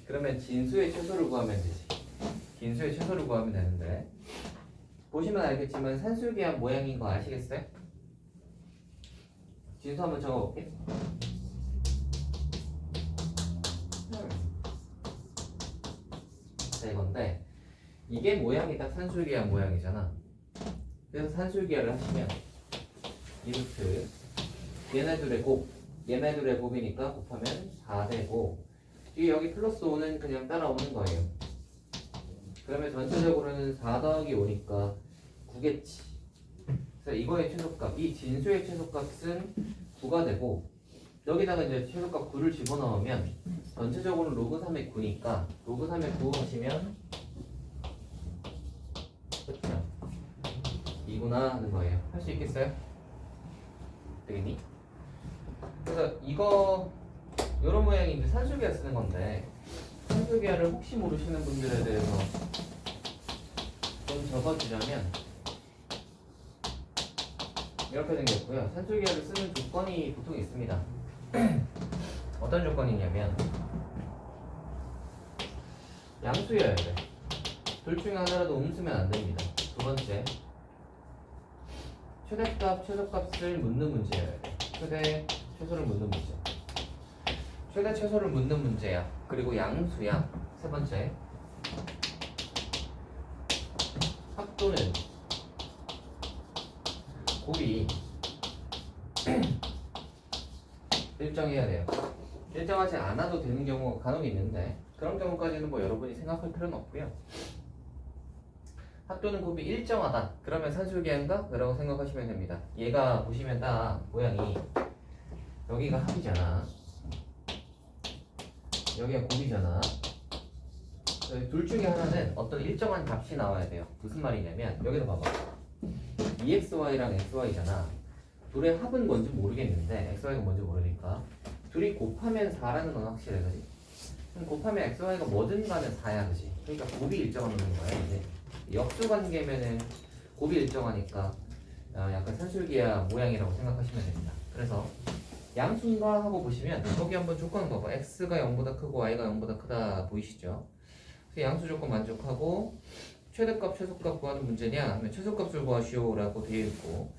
그러면 진수의 최소를 구하면 되지. 진수의 최소를 구하면 되는데 보시면 알겠지만 산술기한 모양인 거 아시겠어요? 진수 한번 적어볼게. 자, 이건데 이게 모양이 딱 산술기한 모양이잖아. 그래서 산술기하를 하시면 이루트 얘네들의 곱이니까 곱하면 4 되고 이 여기 플러스 5는 그냥 따라오는 거예요. 그러면 전체적으로는 4 더하기 5니까 9겠지. 그래서 이거의 최소값, 이 진수의 최소값은 9가 되고 여기다가 이제 최소값 9를 집어넣으면 전체적으로 로그 3의 9니까 로그 3의 9 하시면 그렇죠. 2구나 하는 거예요. 할 수 있겠어요? 되겠니? 그래서 이거 이런 모양이 이제 산술기하 쓰는 건데 산술기하를 혹시 모르시는 분들에 대해서 좀 적어주자면 이렇게 생겼고요. 산술기하를 쓰는 조건이 보통 있습니다. 어떤 조건이냐면 양수여야 돼. 둘 중에 하나라도 음수면 안 됩니다. 두 번째, 최대값, 최소값을 묻는 문제여야 돼. 최대, 최소를 묻는 문제. 최대, 최소를 묻는 문제야. 그리고 양수야. 세 번째, 합도는 곱이 일정해야 돼요. 일정하지 않아도 되는 경우가 간혹 있는데 그런 경우까지는 뭐 여러분이 생각할 필요는 없고요. 합도는 곱이 일정하다. 그러면 산술기한가? 라고 생각하시면 됩니다. 얘가 보시면 딱 모양이 여기가 합이잖아. 여기가 곱이잖아. 둘 중에 하나는 어떤 일정한 값이 나와야 돼요. 무슨 말이냐면 여기서 봐봐. EXY랑 XY잖아. 둘의 합은 뭔지 모르겠는데 XY가 뭔지 모르니까 둘이 곱하면 4라는 건 확실해. 그지? 그럼 곱하면 XY가 뭐든 간에 4야. 그지? 그러니까 곱이 일정하는 거야. 이제 역수 관계면은 곱이 일정하니까 약간 산술기하 모양이라고 생각하시면 됩니다. 그래서 양수인가 하고 보시면 여기 한번 조건 봐봐. x가 0보다 크고 y가 0보다 크다 보이시죠? 그래서 양수 조건 만족하고 최대값, 최소값 구하는 문제냐 하면 최소값을 구하시오 라고 되어 있고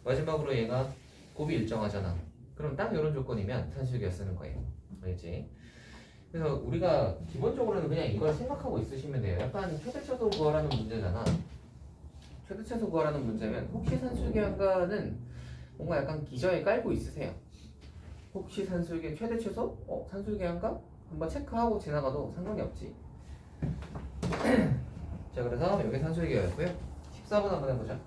마지막으로 얘가 곱이 일정하잖아. 그럼 딱 이런 조건이면 산술기하 쓰는 거예요. 알겠지? 그래서 우리가 기본적으로는 그냥 이걸 생각하고 있으시면 돼요. 약간 최대 최소 구하라는 문제잖아. 최대 최소 구하라는 문제면 혹시 산술기한가는 뭔가 약간 기저에 깔고 있으세요. 혹시 산술기 최대 최소? 산술기한가? 한번 체크하고 지나가도 상관이 없지. 자, 그래서 여기 산술기였고요. 14번 한번 해보자.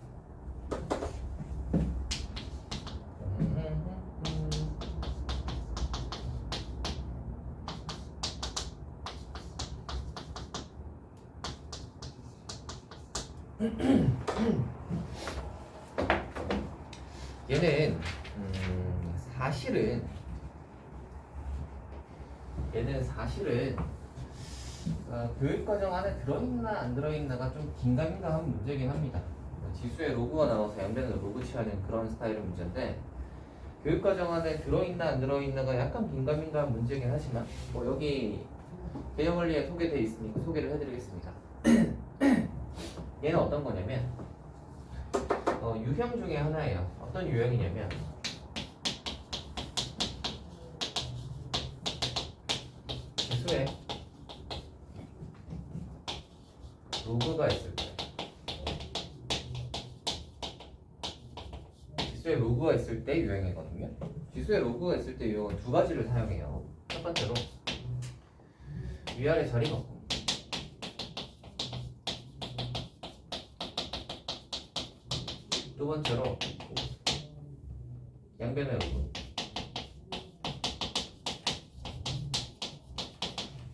얘는 사실은 교육과정 안에 들어있나 안 들어있나가 좀 긴가민가한 문제긴 합니다. 지수에 로그가 나와서 양변을 로그 취하는 그런 스타일의 문제인데 교육과정 안에 들어있나 안 들어있나가 약간 긴가민가한 문제긴 하지만 뭐 여기 개념원리에 소개되어 있으니까 소개를 해드리겠습니다. 얘는 어떤 거냐면 유형 중에 하나예요. 어떤 유형이냐면 지수에 로그가 있을 때 지수에 로그가 있을 때 유형이거든요. 지수에 로그가 있을 때 유형은 두 가지를 사용해요. 첫 번째로 위아래 자리 바꿈. 두 번째로 양변의 로그.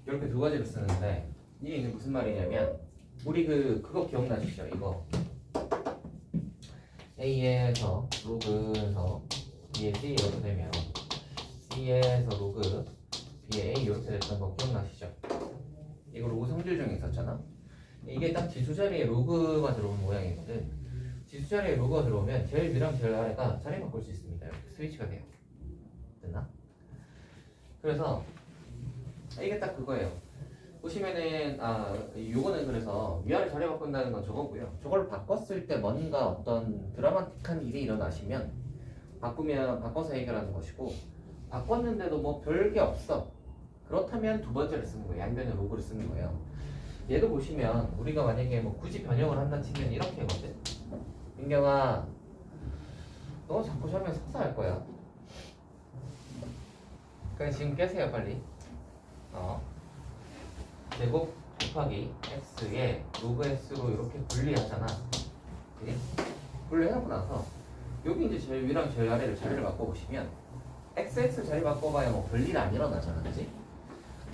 이렇게 두 가지를 쓰는데 이게 이제 무슨 말이냐면 우리 그거 기억나시죠? 이거 A에서 로그에서 B에 C 이렇게 되면 C에서 로그 B에 A 이렇게 됐던 거 기억나시죠? 이거 로그 성질 중에 있었잖아. 이게 딱 지수 자리에 로그가 들어온 모양이거든. 지수 자리에 로그가 들어오면 제일 위랑 제일 아래가 자리 바꿀 수 있습니다. 이렇게 스위치가 돼요. 됐나? 그래서 이게 딱 그거예요. 보시면은 요거는 그래서 위아래 자리 바꾼다는 건 저거고요. 저걸 바꿨을 때 뭔가 어떤 드라마틱한 일이 일어나시면 바꿔서 해결하는 것이고, 바꿨는데도 뭐 별게 없어. 그렇다면 두 번째를 쓰는 거예요. 양변의 로그를 쓰는 거예요. 얘도 보시면 우리가 만약에 뭐 굳이 변형을 한다 치면 이렇게거든. 민경아, 너 자꾸 저러면 석사할 거야. 그냥 지금 깨세요 빨리. 제곱 곱하기 x에 로그 x로 이렇게 분리하잖아. 그치? 분리하고 나서 여기 이제 제일 위랑 제일 아래를 자리를 바꿔보시면 x 자리 바꿔봐야 뭐 별일 안 일어나잖아. 그치?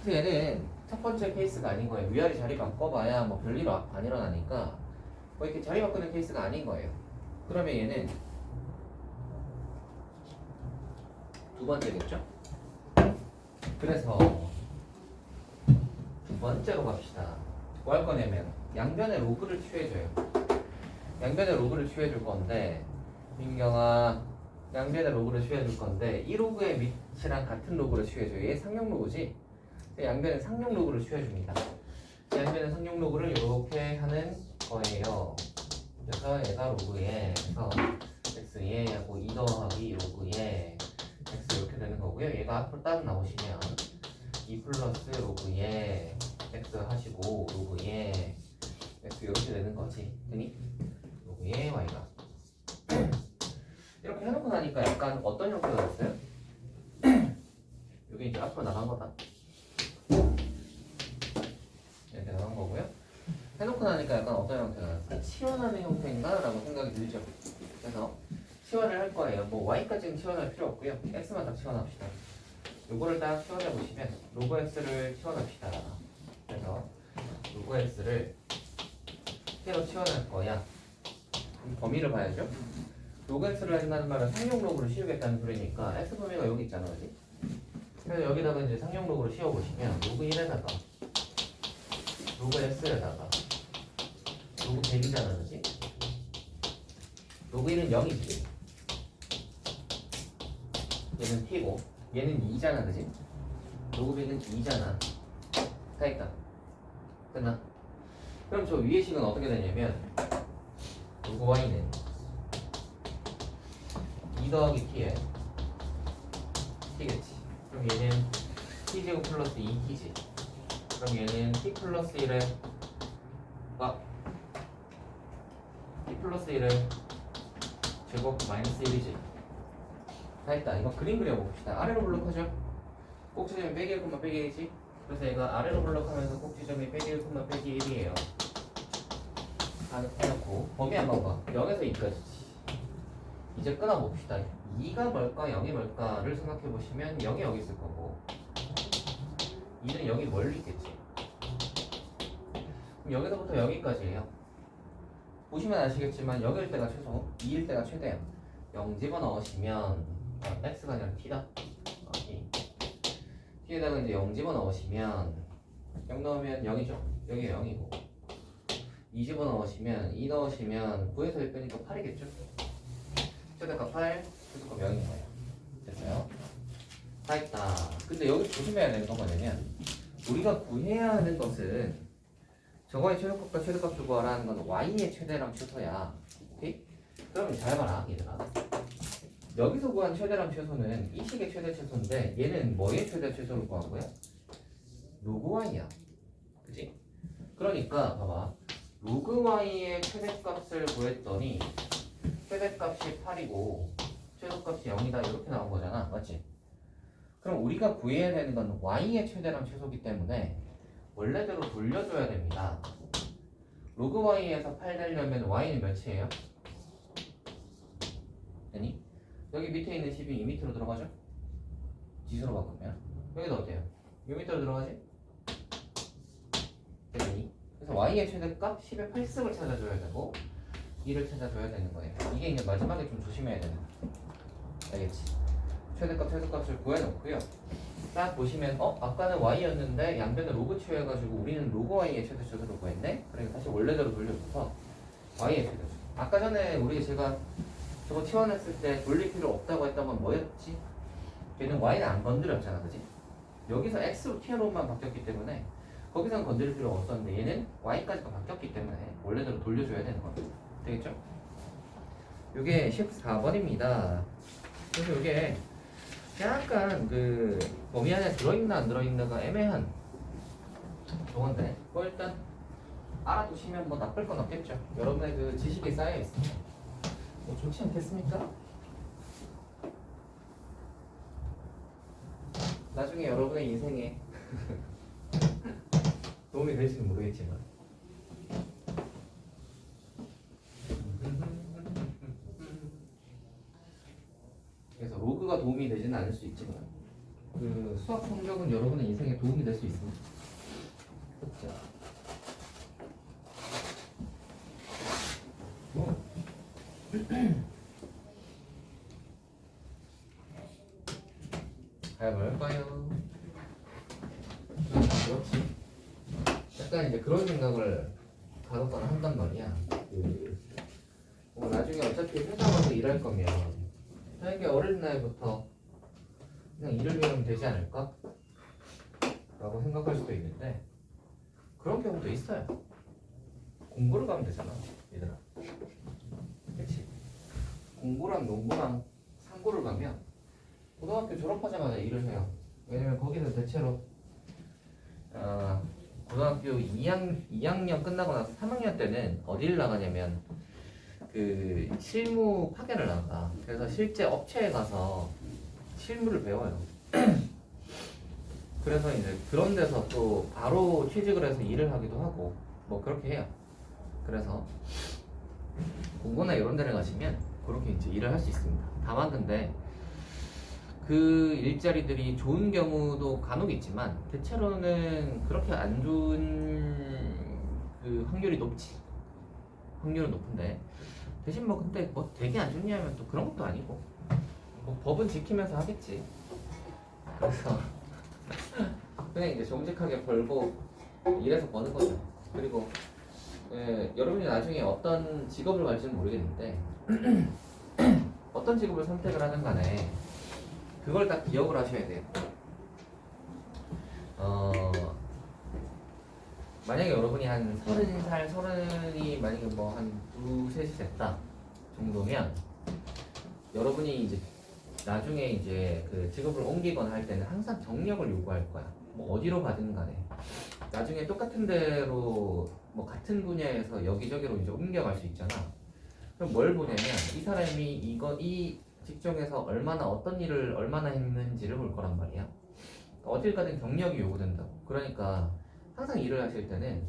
그래서 얘는 첫 번째 케이스가 아닌 거예요. 위아래 자리 바꿔봐야 뭐 별일 안 일어나니까 뭐 이렇게 자리 바꾸는 케이스가 아닌 거예요. 그러면 얘는 두 번째겠죠? 그래서 두 번째로 갑시다. 뭐 할 거냐면 양변의 로그를 취해줘요. 양변의 로그를 취해줄 건데, 민경아, 양변의 로그를 취해줄 건데 이 로그의 밑이랑 같은 로그를 취해줘요. 얘 상용 로그지? 양변의 상용 로그를 취해줍니다. 양변의 상용 로그를 이렇게 하는 거예요. 그래서 얘가 로그에 그래서 x에 하고 2 더하기 로그에 x 이렇게 되는 거고요. 얘가 앞으로 딱 나오시면 2 플러스 로그에 x 하시고 로그에 x 이렇게 되는 거지. 그니? 로그에 y가 이렇게 해놓고 나니까 약간 어떤 형태가 됐어요? 여기 이제 앞으로 나간 거다. 이렇게 나간 거고요. 해놓고 나니까 약간 어떤 형태가 났어요? 치환하는 형태인가? 라고 생각이 들죠. 그래서 치환을 할 거예요. 뭐 y까지는 치환할 필요 없고요. x만 딱 치환합시다. 요거를 딱 치환해 보시면 로그 x를 치환합시다. 그래서 로그 x를 새로 치환할 거야. 그럼 범위를 봐야죠. 로그 x를 한다는 말은 상용 로그를 씌우겠다는 소리니까 x 범위가 여기 있잖아, 그지? 그래서 여기다가 이제 상용 로그를 씌워 보시면 로그 1에다가 로그 x에다가 로그 100이잖아, 그지? 로그 1은 0이지. 얘는 t고 얘는 2잖아, 그지? 로그 100은 2잖아. 다 있다. 끝나? 그럼 저 위의 식은 어떻게 되냐면 로그 y는 2 더하기 t에 t겠지. 그럼 얘는 t제곱 플러스 2t지. 그럼 얘는 t 플러스 1에 t 플러스 1에 제곱 마이너스 1이지. 다 했다. 이거 그림 그려봅시다. 아래로 블록하죠. 꼭지점이 빼기 1, 빼기 1이지. 그래서 얘가 아래로 블록하면서 꼭지점이 빼기 1, 빼기 1이에요. 다 해놓고 범위 한번 봐. 0에서 2까지지. 이제 끊어봅시다. 2가 뭘까 0이 뭘까를 생각해보시면 0이 여기 있을 거고 2는 여기 멀리 있겠지. 그럼 여기서부터 여기까지예요. 보시면 아시겠지만 0일 때가 최소, 2일 때가 최대야. 0 집어넣으시면 x가 아니라 t다. t에다가 이제 0 집어넣으시면 0 넣으면 0이죠. 여기 0이고 2 집어넣으시면 2 넣으시면 9에서 1 빼니까 8이겠죠. 최대가 8, 최소가 0인 거예요. 됐어요? 다 했다. 근데 여기 조심해야 되는 건 뭐냐면 우리가 구해야 하는 것은 저거의 최소값과 최대값을 구하라는 건 y의 최대랑 최소야. 오케이? 그러면 잘 봐라 얘들아. 여기서 구한 최대랑 최소는 이 식의 최대 최소인데 얘는 뭐의 최대 최소를 구한 거야? 로그 y야. 그치? 그러니까 봐봐. 로그 y의 최대값을 구했더니 최대값이 8이고 최소값이 0이다 이렇게 나온 거잖아. 맞지? 그럼 우리가 구해야 되는 건 y의 최대랑 최소이기 때문에 원래대로 돌려줘야 됩니다. 로그 y에서 8 되려면 y는 몇이에요? 되니? 여기 밑에 있는 10이 이 밑으로 들어가죠? 지수로 바꾸면 여기도 어때요? 이 밑으로 들어가지? 되니? 그래서 y의 최대값 10의 8승을 찾아줘야 되고 2를 찾아줘야 되는 거예요. 이게 이제 마지막에 좀 조심해야 되는 거. 알겠지? 최대값, 최소값을 구해놓고요. 딱 보시면 아까는 y였는데 양변을 로그 취해가지고 우리는 로그 y의 최대 최소를 구했네? 그러니까 다시 원래대로 돌려줘서 y의 최대 최소. 아까 전에 우리 제가 저거 치환했을 때 돌릴 필요 없다고 했던 건 뭐였지? 걔는 y는 안 건드렸잖아, 그지? 여기서 x로 튀어나온만 바뀌었기 때문에 거기서는 건드릴 필요가 없었는데 얘는 y까지가 바뀌었기 때문에 원래대로 돌려줘야 되는 거죠. 되겠죠? 이게 14번입니다. 그래서 이게 약간 그 범위 안에 들어있나 안 들어있나가 애매한 조건데 뭐 일단 알아두시면 뭐 나쁠 건 없겠죠. 여러분의 그 지식이 쌓여 있습니다. 뭐 좋지 않겠습니까? 나중에 여러분의 인생에 도움이 될지는 모르겠지만 그래서 로그가 도움이 되지는 않을 수 있지만 그 수학 성적은 여러분의 인생에 도움이 될 수 있습니다. 자, 가볼까요? 그렇지. 약간 이제 그런 생각을 가볍거나 한단 말이야. 나중에 어차피 회사 가서 일할 거면 되게 어린 나이부터 그냥 일을 배우면 되지 않을까? 라고 생각할 수도 있는데 그런 경우도 있어요. 공부를 가면 되잖아, 얘들아. 그치? 공부랑 농구랑 상고를 가면 고등학교 졸업하자마자 일을 해요. 왜냐면 거기는 대체로 고등학교 2학년 끝나고 나서 3학년 때는 어디를 나가냐면 그 실무 파견을 나가. 그래서 실제 업체에 가서 실무를 배워요. 그래서 이제 그런 데서 또 바로 취직을 해서 일을 하기도 하고 뭐 그렇게 해요. 그래서 공고나 이런 데를 가시면 그렇게 이제 일을 할 수 있습니다. 다만 근데 그 일자리들이 좋은 경우도 간혹 있지만 대체로는 그렇게 안 좋은 그 확률이 높지. 확률은 높은데 대신 뭐 근데 뭐 되게 안 좋냐면 또 그런 것도 아니고 뭐 법은 지키면서 하겠지. 그래서 그냥 이제 정직하게 벌고 일해서 버는 거죠. 그리고 여러분이 나중에 어떤 직업을 갈지는 모르겠는데 어떤 직업을 선택을 하든 간에 그걸 딱 기억을 하셔야 돼요. 만약에 여러분이 한 30살, 30이 만약에 뭐 한 2, 3이 됐다 정도면 여러분이 이제 나중에 이제 그 직업을 옮기거나 할 때는 항상 경력을 요구할 거야. 뭐 어디로 가든 간에 나중에 똑같은 데로 뭐 같은 분야에서 여기저기로 이제 옮겨갈 수 있잖아. 그럼 뭘 보냐면 이 사람이 이 직종에서 얼마나 어떤 일을 얼마나 했는지를 볼 거란 말이야. 어딜 가든 경력이 요구된다고. 그러니까 항상 일을 하실 때는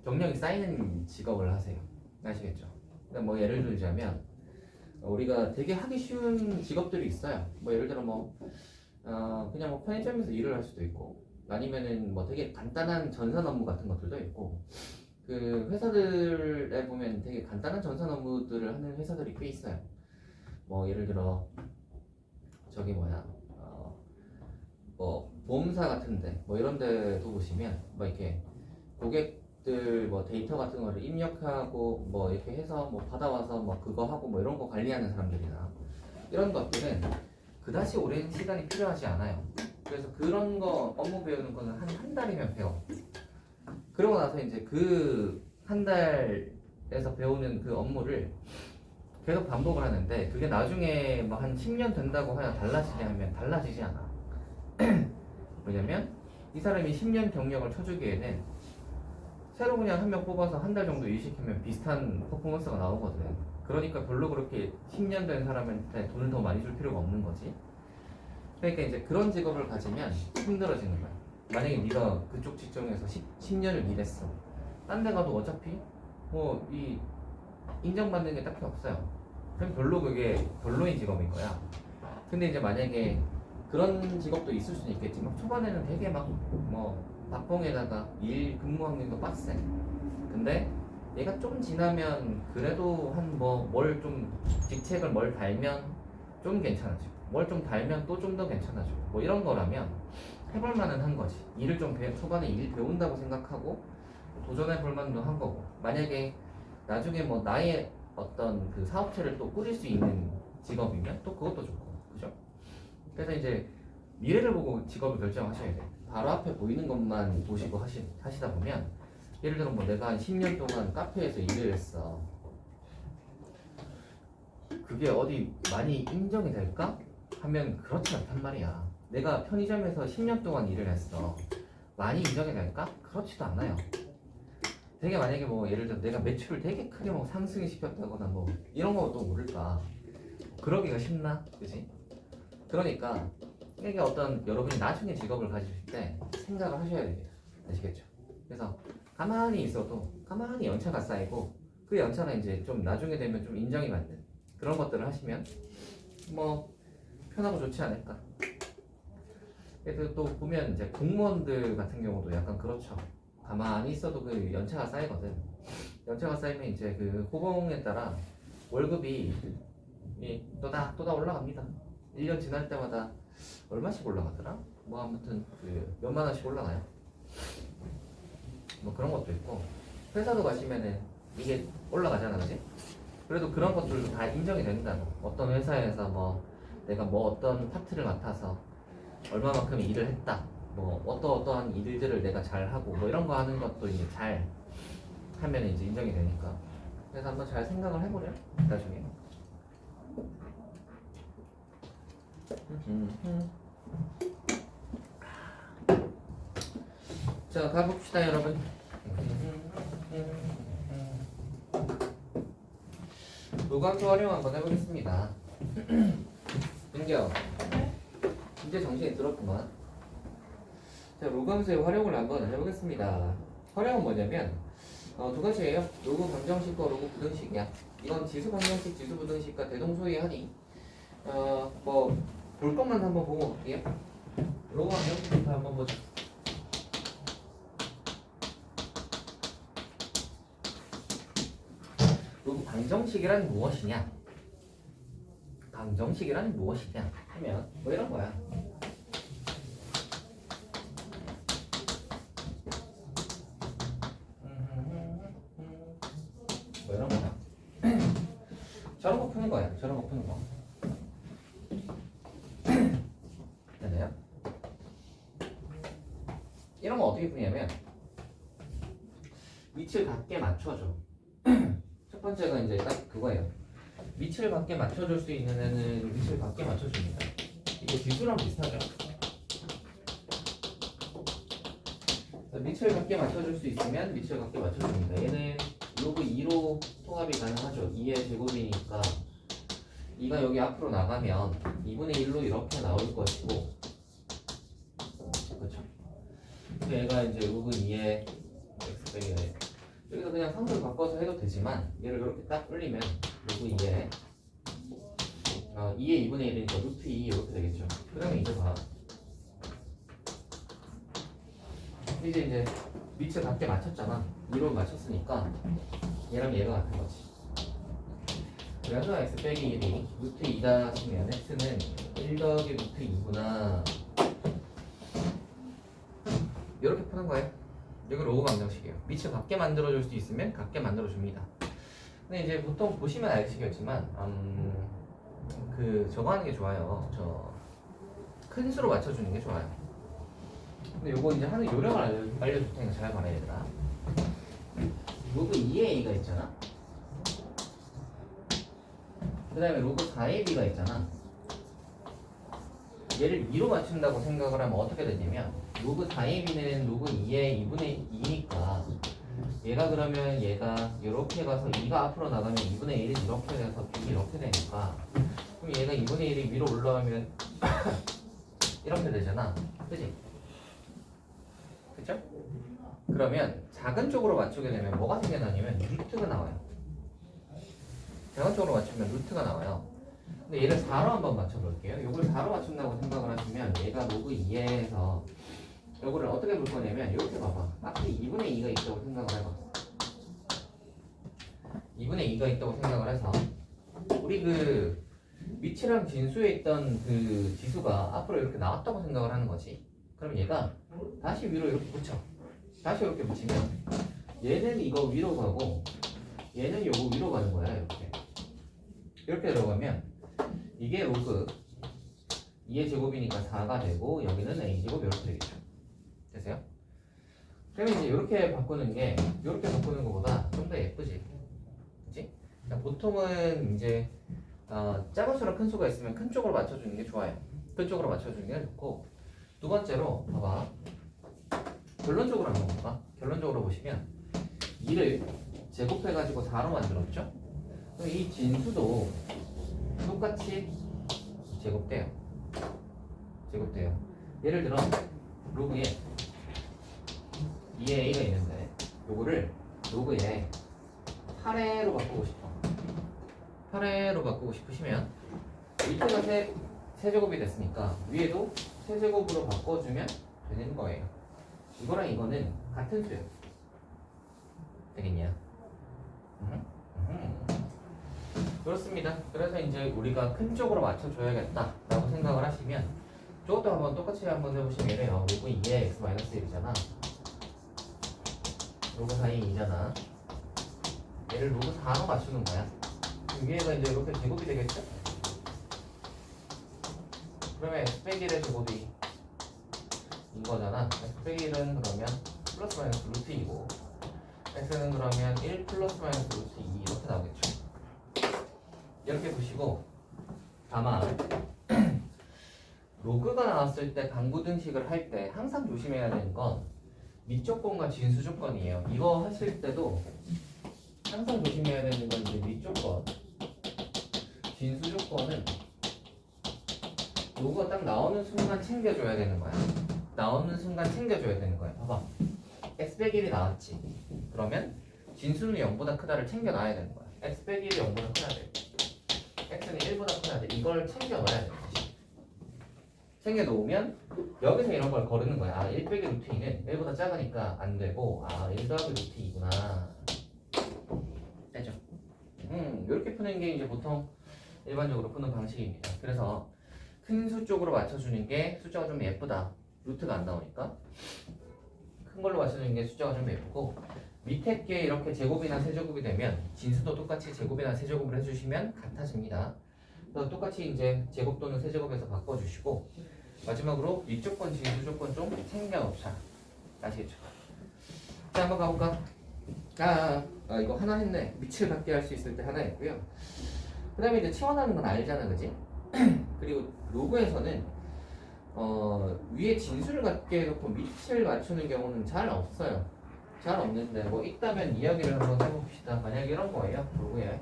경력이 쌓이는 직업을 하세요. 아시겠죠? 그러니까 뭐 예를 들자면 우리가 되게 하기 쉬운 직업들이 있어요. 뭐 예를 들어 뭐 그냥 뭐 편의점에서 일을 할 수도 있고 아니면은 뭐 되게 간단한 전산 업무 같은 것들도 있고 그 회사들에 보면 되게 간단한 전산 업무들을 하는 회사들이 꽤 있어요. 뭐 예를 들어 저기 뭐야 뭐 보험사 같은데 뭐 이런 데도 보시면 뭐 이렇게 고객들 뭐 데이터 같은 거를 입력하고 뭐 이렇게 해서 뭐 받아와서 뭐 그거 하고 뭐 이런 거 관리하는 사람들이나 이런 것들은 그다지 오랜 시간이 필요하지 않아요. 그래서 그런 거 업무 배우는 거는 한 달이면 배워. 그러고 나서 이제 그 한 달에서 배우는 그 업무를 계속 반복을 하는데 그게 나중에 뭐 한 10년 된다고 하면 달라지냐 하면 달라지지 않아. 왜냐면 이 사람이 10년 경력을 쳐주기에는 새로 그냥 한 명 뽑아서 한 달 정도 일시키면 비슷한 퍼포먼스가 나오거든. 그러니까 별로 그렇게 10년 된 사람한테 돈을 더 많이 줄 필요가 없는 거지. 그러니까 이제 그런 직업을 가지면 힘들어지는 거야. 만약에 네가 그쪽 직종에서 10년을 일했어. 딴 데 가도 어차피 뭐 이 인정받는 게 딱히 없어요. 그럼 별로 그게 별로인 직업인 거야. 근데 이제 만약에 그런 직업도 있을 수는 있겠지만 초반에는 되게 막 뭐 박봉에다가 일 근무 확률도 빡세. 근데 얘가 좀 지나면 그래도 한 뭐 뭘 좀 직책을 뭘 달면 좀 괜찮아지고 뭘 좀 달면 또 좀 더 괜찮아지고 뭐 이런 거라면 해볼 만은 한 거지. 일을 좀 초반에 일 배운다고 생각하고 도전해 볼 만도 한 거고. 만약에 나중에 뭐 나의 어떤 그 사업체를 또 꾸릴 수 있는 직업이면 또 그것도 좋고, 그죠? 그래서 이제 미래를 보고 직업을 결정하셔야 돼. 바로 앞에 보이는 것만 보시고 하시다 보면 예를 들어 뭐 내가 한 10년 동안 카페에서 일을 했어. 그게 어디 많이 인정이 될까? 하면 그렇지 않단 말이야. 내가 편의점에서 10년 동안 일을 했어. 많이 인정이 될까? 그렇지도 않아요. 되게 만약에 뭐 예를 들어 내가 매출을 되게 크게 뭐 상승시켰다거나 뭐 이런 것도 모를까? 그러기가 쉽나? 그지? 그러니까 이게 어떤 여러분이 나중에 직업을 가지실 때 생각을 하셔야 됩니다. 아시겠죠? 그래서 가만히 있어도 가만히 연차가 쌓이고 그 연차가 이제 좀 나중에 되면 좀 인정이 받는 그런 것들을 하시면 뭐 편하고 좋지 않을까? 그래서 또 보면 이제 공무원들 같은 경우도 약간 그렇죠. 가만히 있어도 그 연차가 쌓이거든. 연차가 쌓이면 이제 그 호봉에 따라 월급이 또다 올라갑니다. 1년 지날 때마다 얼마씩 올라가더라? 뭐 아무튼 그 몇만 원씩 올라가요. 뭐 그런 것도 있고 회사도 가시면은 이게 올라가잖아, 그지? 그래도 그런 것들도 다 인정이 된다고. 어떤 회사에서 뭐 내가 뭐 어떤 파트를 맡아서 얼마만큼 일을 했다. 뭐 어떠한 일들을 내가 잘 하고 뭐 이런 거 하는 것도 이제 잘 하면 이제 인정이 되니까. 그래서 한번 잘 생각을 해보려 나중에. 자, 가봅시다 여러분. 로감수 활용 한번 해보겠습니다. 은경, 이제 정신이 들었구만. 자, 로감수의 활용을 한번 해보겠습니다. 활용은 뭐냐면 두 가지예요. 로그 방정식과 로그 부등식이야. 이건 지수 방정식, 지수 부등식과 대동소이하니 뭐 볼 것만 한번 보고 볼게요. 로그 방정식부터 한번 보자. 로그 방정식이란 무엇이냐? 방정식이란 무엇이냐? 하면 뭐 이런 거야. 뭐 이런 거야. 저런 거 푸는 거야. 저런 거 푸는 거. 되나요? 이런 거 어떻게 푸냐면 위치를 같게 맞춰줘. 첫 번째가 이제 딱 그거예요. 위치를 같게 맞춰줄 수 있는 애는 위치를 같게 맞춰줍니다. 이거 지수랑 비슷하죠? 위치를 같게 맞춰줄 수 있으면 위치를 같게 맞춰줍니다. 얘는 로그 2로 통합이 가능하죠. 2의 제곱이니까 2가 여기 앞으로 나가면 2분의 1로 이렇게 나올 것이고, 그렇죠? 얘가 이제 로그 2의 x 빼기네. 여기서 그냥 상수를 바꿔서 해도 되지만 얘를 이렇게 딱 올리면 로그 2의 2의 2분의 1이니까 루트 2 이렇게 되겠죠. 그러면 이제 봐. 이제 위치를 같게 맞췄잖아. 2로 맞췄으니까 얘랑 얘가 같은 거지. 그래서 x 빼기 1이 루트 2다 치면 x는 1 더하기 루트 2구나. 이렇게 푸는 거예요. 이거 로그 방정식이에요. 위치를 같게 만들어줄 수 있으면 같게 만들어줍니다. 근데 이제 보통 보시면 아시겠지만 저거 하는 게 좋아요. 저 큰 수로 맞춰주는 게 좋아요. 근데 요거 이제 하는 요령을 알려줄 테니까 잘 봐라 얘들아. 로그 2의 a가 있잖아. 그 다음에 로그 4의 b가 있잖아. 얘를 2로 맞춘다고 생각을 하면 어떻게 되냐면 로그 4의 b는 로그 2의 2분의 2니까 얘가 그러면 얘가 이렇게 가서 2가 앞으로 나가면 2분의 1이 이렇게 돼서 b 이렇게 되니까 그럼 얘가 2분의 1이 위로 올라가면 이렇게 되잖아. 그치? 그쵸? 그러면 작은 쪽으로 맞추게 되면 뭐가 생겨나냐면 루트가 나와요. 작은 쪽으로 맞추면 루트가 나와요. 근데 얘를 4로 한번 맞춰볼게요. 이걸 4로 맞춘다고 생각을 하시면 얘가 로그 2에서 이거를 어떻게 볼 거냐면 이렇게 봐봐. 앞에 2분의 2가 있다고 생각을 해봐. 2분의 2가 있다고 생각을 해서 우리 그 위치랑 진수에 있던 그 지수가 앞으로 이렇게 나왔다고 생각을 하는 거지. 그럼 얘가 다시 위로 이렇게 붙여. 다시 이렇게 붙이면 얘는 이거 위로 가고 얘는 요거 위로 가는 거야. 이렇게 들어가면 이게 로그 2의 제곱이니까 4가 되고 여기는 a제곱 이렇게 되겠죠. 됐어요? 그러면 이제 이렇게 바꾸는 게 이렇게 바꾸는 것보다 좀 더 예쁘지. 그치? 그러니까 보통은 이제 작은 수랑 큰 수가 있으면 큰 쪽으로 맞춰주는 게 좋아요. 큰 쪽으로 맞춰주는 게 좋고 두 번째로 봐봐. 결론적으로 한번 볼까? 결론적으로 보시면 2를 제곱해가지고 4로 만들었죠? 그럼 이 진수도 똑같이 제곱돼요. 제곱돼요. 예를 들어 로그에 2의 a가 있는데 요거를 로그에 8회로 바꾸고 싶어. 8회로 바꾸고 싶으시면 밑에가 세제곱이 됐으니까 위에도 세제곱으로 바꿔주면 되는 거예요. 이거랑 이거는 같은 수예요. 되겠냐? 그렇습니다. 그래서 이제 우리가 큰 쪽으로 맞춰줘야겠다 라고 생각을 하시면 저것도 한번 똑같이 한번 해보시면 이래요. 로그 2에 x-1이잖아. 로그 4에 2잖아. 얘를 로그 4로 맞추는 거야. 그럼 위에가 이제 이렇게 제곱이 되겠죠? 그러면 x 빼기 1의 제곱이 이거잖아. x 빼기 1은 그러면 플러스 마이너스 루트 2고 x는 그러면 1 플러스 마이너스 루트 2 이렇게 나오겠죠. 이렇게 보시고 다만 로그가 나왔을 때 강구등식을 할 때 항상 조심해야 되는 건 밑조건과 진수 조건이에요. 이거 하실 때도 항상 조심해야 되는 건 이제 밑조건, 진수 조건은 로그가 딱 나오는 순간 챙겨줘야 되는 거야. 나오는 순간 챙겨줘야 되는 거야. 봐봐. x 빼기 1이 나왔지. 그러면 진수는 0보다 크다를 챙겨놔야 되는 거야. x 빼기 1이 0보다 커야 돼. x는 1보다 커야 돼. 이걸 챙겨놔야 돼. 챙겨놓으면 여기서 이런 걸 거르는 거야. 아, 1 빼기 루트 2는 1보다 작으니까 안 되고 아, 1 더하기 루트 2구나. 되죠? 이렇게 푸는 게 이제 보통 일반적으로 푸는 방식입니다. 그래서 큰 수 쪽으로 맞춰주는 게 숫자가 좀 예쁘다. 루트가 안 나오니까 큰 걸로 맞춰주는 게 숫자가 좀 예쁘고 밑에 게 이렇게 제곱이나 세제곱이 되면 진수도 똑같이 제곱이나 세제곱을 해주시면 같아집니다. 그래서 똑같이 이제 제곱 또는 세제곱에서 바꿔주시고 마지막으로 윗조건, 진수 조건 좀 챙겨놓자. 아시겠죠? 자, 한번 가볼까? 이거 하나 했네. 밑을 갖게 할 수 있을 때 하나 했고요. 그 다음에 이제 치환하는 건 알잖아, 그지? 그리고 로그에서는 위에 진수를 갖게 해놓고 밑을 맞추는 경우는 잘 없어요. 잘 없는데 뭐 있다면 이야기를 한번 해봅시다. 만약 이런 거예요, 로그에.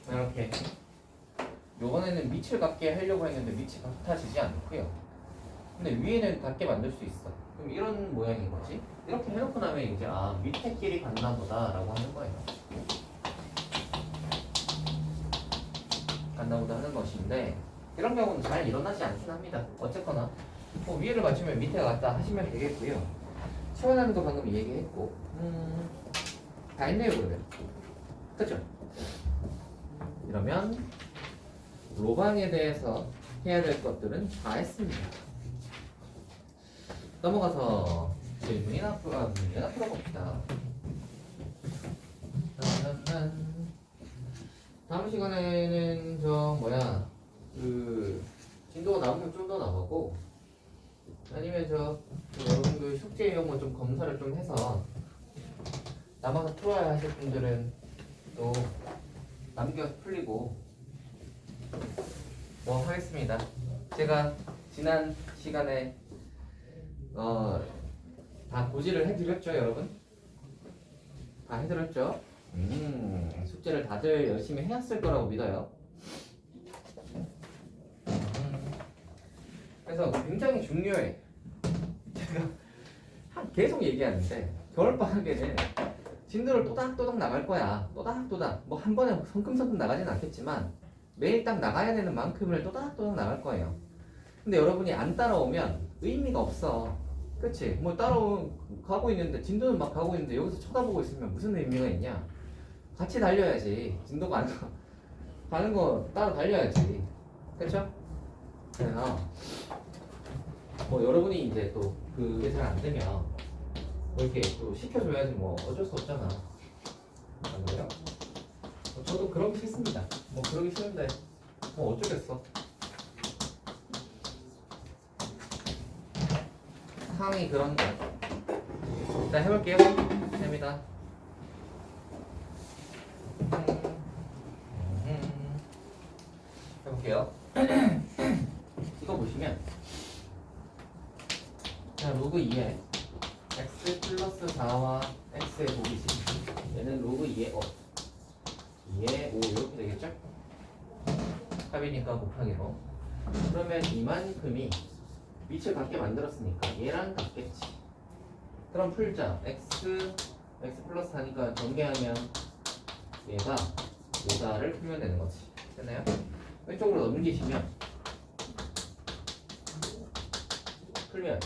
이렇게 요번에는 밑을 갖게 하려고 했는데 밑이 같아지지 않고요. 근데 위에는 같게 만들 수 있어. 그럼 이런 모양인 거지. 이렇게 해놓고 나면 이제 밑에 길이 같나 보다 라고 하는 거예요. 같나 보다 하는 것인데 이런 경우는 잘 일어나지 않긴 합니다. 어쨌거나 뭐 위에를 맞추면 밑에 같다 하시면 되겠고요. 치환하는 거 방금 얘기했고 다 했네요. 그러면 그쵸? 이러면 로방에 대해서 해야 될 것들은 다 했습니다. 넘어가서 문이나 풀어봅시다. 다음 시간에는 진도가 남으면 좀 더 나가고 아니면 여러분들 숙제 이런 거 좀 검사를 좀 해서 남아서 풀어야 하실 분들은 또 남겨서 풀리고 뭐 하겠습니다. 제가 지난 시간에 다 고지를 해드렸죠, 여러분? 다 해드렸죠? 숙제를 다들 열심히 해왔을 거라고 믿어요. 그래서 굉장히 중요해. 제가 계속 얘기하는데 겨울방학에는 진도를 또닥또닥 나갈 거야. 또닥또닥. 뭐 한 번에 성큼성큼 나가진 않겠지만 매일 딱 나가야 되는 만큼을 또닥또닥 나갈 거예요. 근데 여러분이 안 따라오면 의미가 없어. 그치? 뭐 가고 있는데 진도는 막 가고 있는데 여기서 쳐다보고 있으면 무슨 의미가 있냐? 같이 달려야지. 진도가 안 가는 거 따라 달려야지. 그쵸? 그래서 뭐 여러분이 이제 또 그게 잘 안 되면 뭐 이렇게 또 시켜줘야지 뭐 어쩔 수 없잖아. 안 그래요? 저도 그러기 싫습니다. 뭐 그러기 싫은데 뭐 어쩌겠어. 상황이 그런 거. 일단 해볼게요. 됩니다. 해볼게요. 이거 보시면 자 로그 2에 x 플러스 4와 x의 곱이지. 얘는 로그 2에 2에 5 이렇게 되겠죠? 합이니까 곱하기로. 그러면 이만큼이 밑을 같게 만들었으니까 얘랑 같겠지. 그럼 풀자. x 플러스 4니까 전개하면 얘가 5다를 풀면 되는 거지. 됐나요? 왼쪽으로 넘기시면 풀면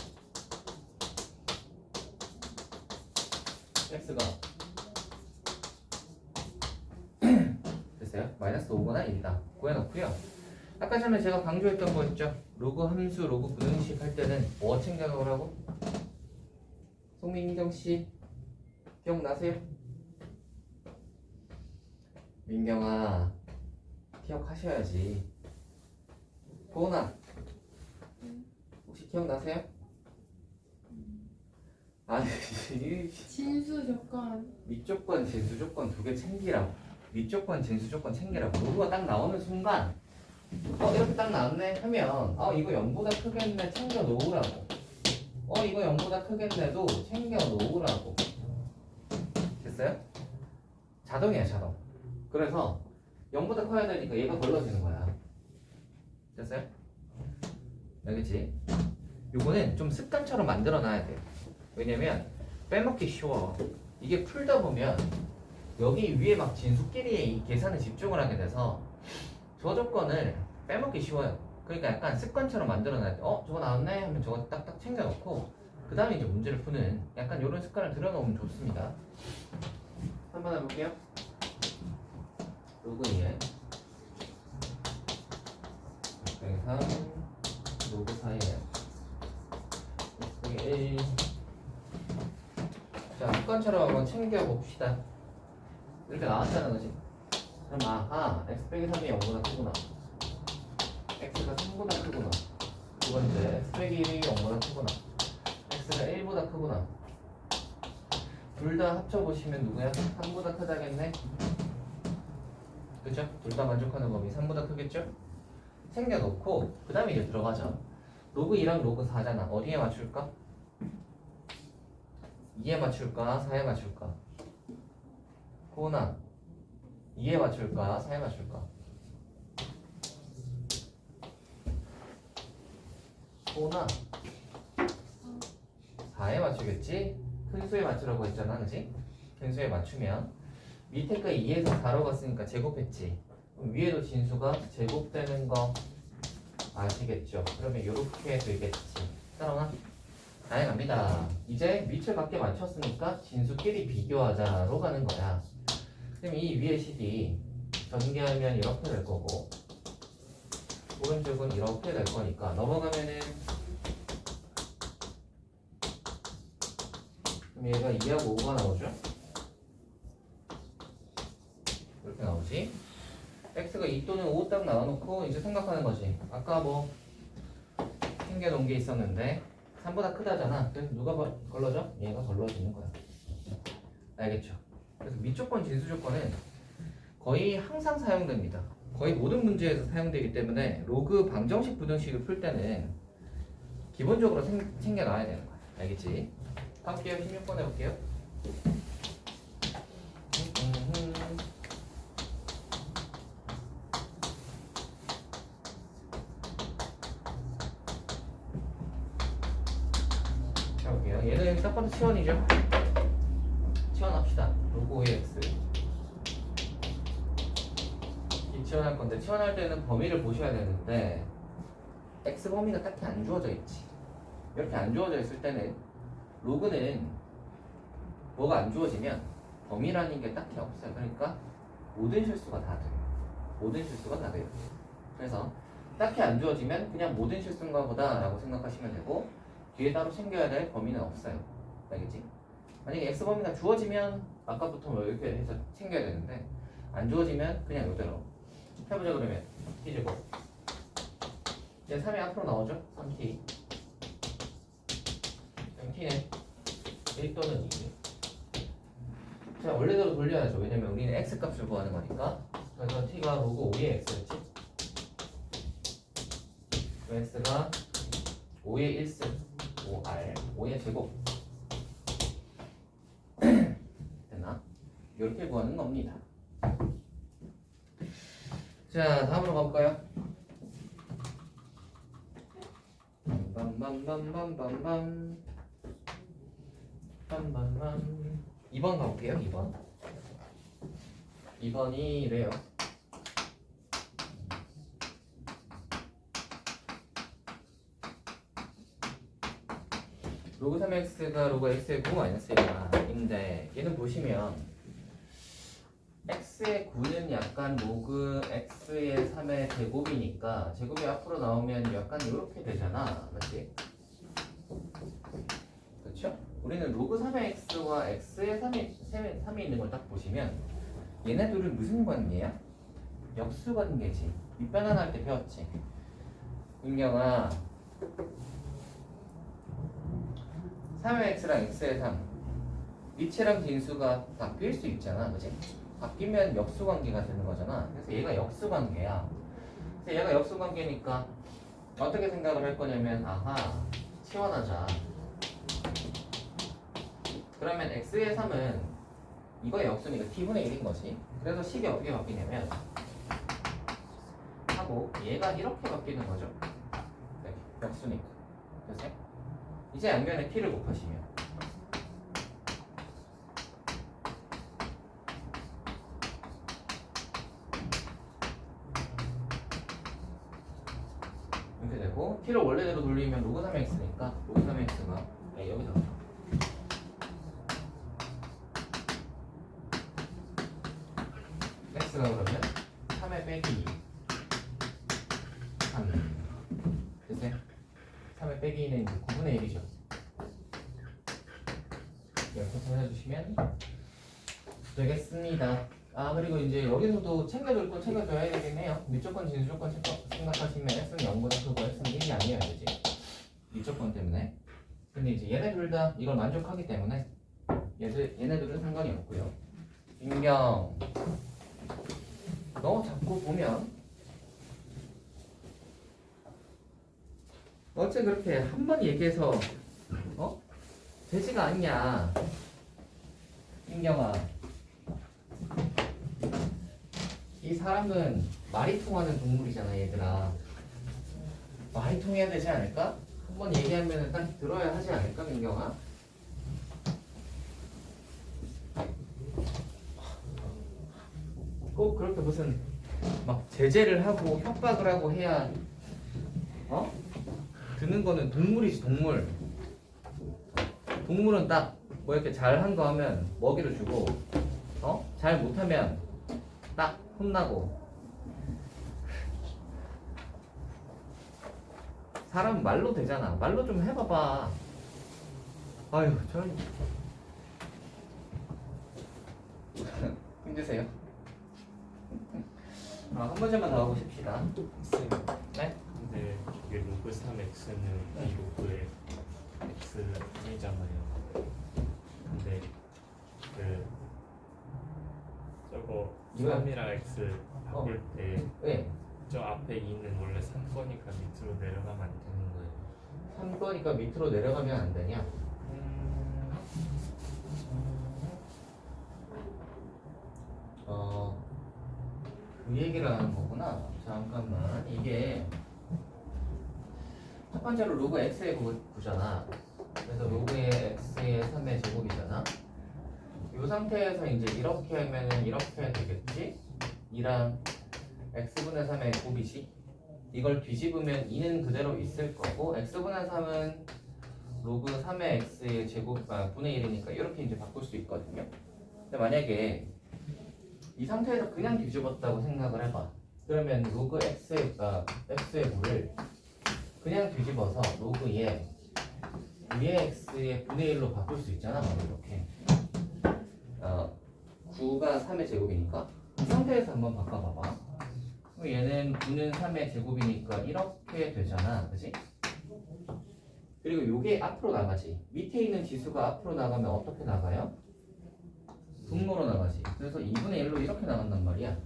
x가 됐어요? 마이너스 5거나 1이다. 구해놓고요. 아까 전에 제가 강조했던 거 있죠? 로그 함수, 로그 부등식 할 때는 뭐 챙겨놓으라고? 송민경씨 기억나세요? 민경아 기억하셔야지. 도훈아 혹시 기억나세요? 아니 진수 조건. 밑조건, 진수 조건 두 개 챙기라고. 밑조건, 진수 조건 챙기라고. 로그가 딱 나오는 순간 이렇게 딱 나왔네 하면 이거 0보다 크겠네 챙겨 놓으라고. 이거 0보다 크겠네도 챙겨 놓으라고. 됐어요? 자동이야 자동. 그래서 0보다 커야 되니까 얘가 걸러지는 거야. 됐어요? 알겠지? 요거는 좀 습관처럼 만들어 놔야 돼요. 왜냐면 빼먹기 쉬워. 이게 풀다 보면 여기 위에 막 진수끼리 이 계산에 집중을 하게 돼서 저 조건을 빼먹기 쉬워요. 그러니까 약간 습관처럼 만들어 놔야 돼. 저거 나왔네 하면 저거 딱딱 챙겨 놓고 그 다음에 이제 문제를 푸는 약간 이런 습관을 들여놓으면 좋습니다. 한번 해볼게요. 로그 2에 3 로그 4에 1. 자, 습관처럼 한번 챙겨봅시다. 이렇게 나왔잖아, 그지? 그럼 x 빼기 3이 0보다 크구나. x가 3보다 크구나. 두 번째, x 빼기 1이 0보다 크구나. x가 1보다 크구나. 둘 다 합쳐보시면 누구야? 3보다 크다겠네? 그죠? 둘 다 만족하는 범위 3보다 크겠죠? 챙겨놓고 그 다음에 이제 들어가자. 로그 2랑 로그 4잖아. 어디에 맞출까? 2에 맞출까? 4에 맞출까? 고은아 2에 맞출까? 4에 맞출까? 고은아 4에 맞추겠지? 큰 수에 맞추라고 했잖아, 그치? 큰 수에 맞추면 밑에 거 2에서 4로 갔으니까 제곱했지. 그럼 위에도 진수가 제곱되는 거 아시겠죠? 그러면 이렇게 되겠지. 따라오나? 다행합니다. 이제 밑을 밖에 맞췄으니까 진수끼리 비교하자로 가는 거야. 그럼 이 위에 식이 전개하면 이렇게 될 거고 오른쪽은 이렇게 될 거니까 넘어가면은 그럼 얘가 2하고 5가 나오죠? 이렇게 나오지? x가 2 또는 5 딱 나와놓고 이제 생각하는 거지. 아까 뭐 챙겨놓은 게 있었는데 3보다 크다잖아. 그래서 누가 걸러져? 얘가 걸러지는 거야. 알겠죠? 그래서 미조건 진수 조건은 거의 항상 사용됩니다. 거의 모든 문제에서 사용되기 때문에 로그 방정식 부등식을 풀 때는 기본적으로 챙겨놔야 되는 거야. 알겠지? 다음 기회 16번 해볼게요. 해볼게요. 얘는 딱 봐도 치원이죠? 치원합시다. 로그 5의 x. 이 치원할 건데 치원할 때는 범위를 보셔야 되는데 x 범위가 딱히 안 주어져 있지. 이렇게 안 주어져 있을 때는 로그는 뭐가 안 주어지면 범위라는 게 딱히 없어요. 그러니까 모든 실수가 다 돼요. 모든 실수가 다 돼요. 그래서 딱히 안 주어지면 그냥 모든 실수인가 보다 라고 생각하시면 되고 뒤에 따로 챙겨야 될 범위는 없어요. 알겠지? 만약에 x 범위가 주어지면 아까부터 뭐 이렇게 해서 챙겨야 되는데 안 주어지면 그냥 이대로 해보자. 그러면 t 제곱 이제 3이 앞으로 나오죠? 3t 그럼 t는 1 또는 2. 자, 원래대로 돌려야죠. 왜냐면 우리는 x 값을 구하는 거니까. 그래서 t가 로그 5의 x였지. x가 5의 1승 5r 5의 제곱 됐나? 이렇게 구하는 겁니다. 자, 다음으로 가볼까요? 빰빰빰빰빰빰 2번 가볼게요. 2번이 이래요. 로그 3x가 로그 x의 9 마이너스 1인데 얘는 보시면 x의 9는 약간 로그 x의 3의 제곱이니까 제곱이 앞으로 나오면 약간 이렇게 되잖아. 맞지? 그렇죠? 우리는 로그 3의 x와 x의 3이 있는 걸 딱 보시면 얘네들은 무슨 관계야? 역수 관계지. 밑변환할 때 배웠지. 은경아 3의 x랑 x의 3 위치랑 진수가 바뀔 수 있잖아. 그치? 바뀌면 역수 관계가 되는 거잖아. 그래서 얘가 역수 관계야. 그래서 얘가 역수 관계니까 어떻게 생각을 할 거냐면 아하 치환하자. 그러면 x의 3은 이거의 역수니까 t분의 1인 거지. 그래서 식이 어떻게 바뀌냐면 하고 얘가 이렇게 바뀌는 거죠. 네, 역수니까. 됐어요? 이제 양면에 t를 곱하시면 이렇게 되고 t를 원래대로 돌리면 로그 3x니까 로그 3x가 여기다 x가 그러면 3의 빼기 2 3 됐어요? 3의 빼기 2는 이제 9분의 1이죠. 이렇게 찾아주시면 되겠습니다. 아, 그리고 이제 여기서도 챙겨줄 거 챙겨줘야 되겠네요. 밑조건 진수조건 생각하시면 x는 0보다 크고 x는 1이 아니어야 되지. 밑조건 때문에. 근데 이제 얘네 둘 다 이걸 만족하기 때문에 얘네들은 상관이 없고요. 인경 너 자꾸 보면 어째 그렇게 한 번 얘기해서 되지가 않냐. 인경아 이 사람은 말이 통하는 동물이잖아. 얘들아 말이 통해야 되지 않을까? 한 번 얘기하면 딱 들어야 하지 않을까 민경아? 꼭 그렇게 무슨 막 제재를 하고 협박을 하고 해야 듣는 거는 동물이지. 동물은 딱 뭐 이렇게 잘한 거 하면 먹이를 주고 잘 못하면 딱 혼나고. 사람 말로 되잖아. 말로 좀 해봐봐. 아유 저 힘드세요? 한 번째만 더 하고 싶시다. 쌤, 네? 근데 이게 로그 3x는 이 로그의 x이잖아요. 근데 그 저거 이거요? 3이랑 x 바꿀 때 저 왜? 앞에 2는 원래 3거니까 밑으로 내려가면 안 되는 거예요. 3거니까 밑으로 내려가면 안 되냐? 그 얘기를 하는 거구나. 잠깐만. 이게 첫 번째로 로그 x의 구잖아. 그래서 로그의 x의 3의 제곱이잖아. 이 상태에서 이제 이렇게 하면은 이렇게 되겠지? 2랑 x분의 3의 곱이지. 이걸 뒤집으면 2는 그대로 있을 거고 x분의 3은 로그 3의 x의 제곱 분의 1이니까 이렇게 이제 바꿀 수 있거든요. 근데 만약에 이 상태에서 그냥 뒤집었다고 생각을 해봐. 그러면 로그 x의 굴을 그냥 뒤집어서 로그 위에 x의 분의 1로 바꿀 수 있잖아. 이렇게 9가 3의 제곱이니까 이 상태에서 한번 바꿔봐봐. 그럼 얘는 9는 3의 제곱이니까 이렇게 되잖아. 그치? 그리고 요게 앞으로 나가지. 밑에 있는 지수가 앞으로 나가면 어떻게 나가요? 분모로 나가지. 그래서 2분의 1로 이렇게 나간단 말이야.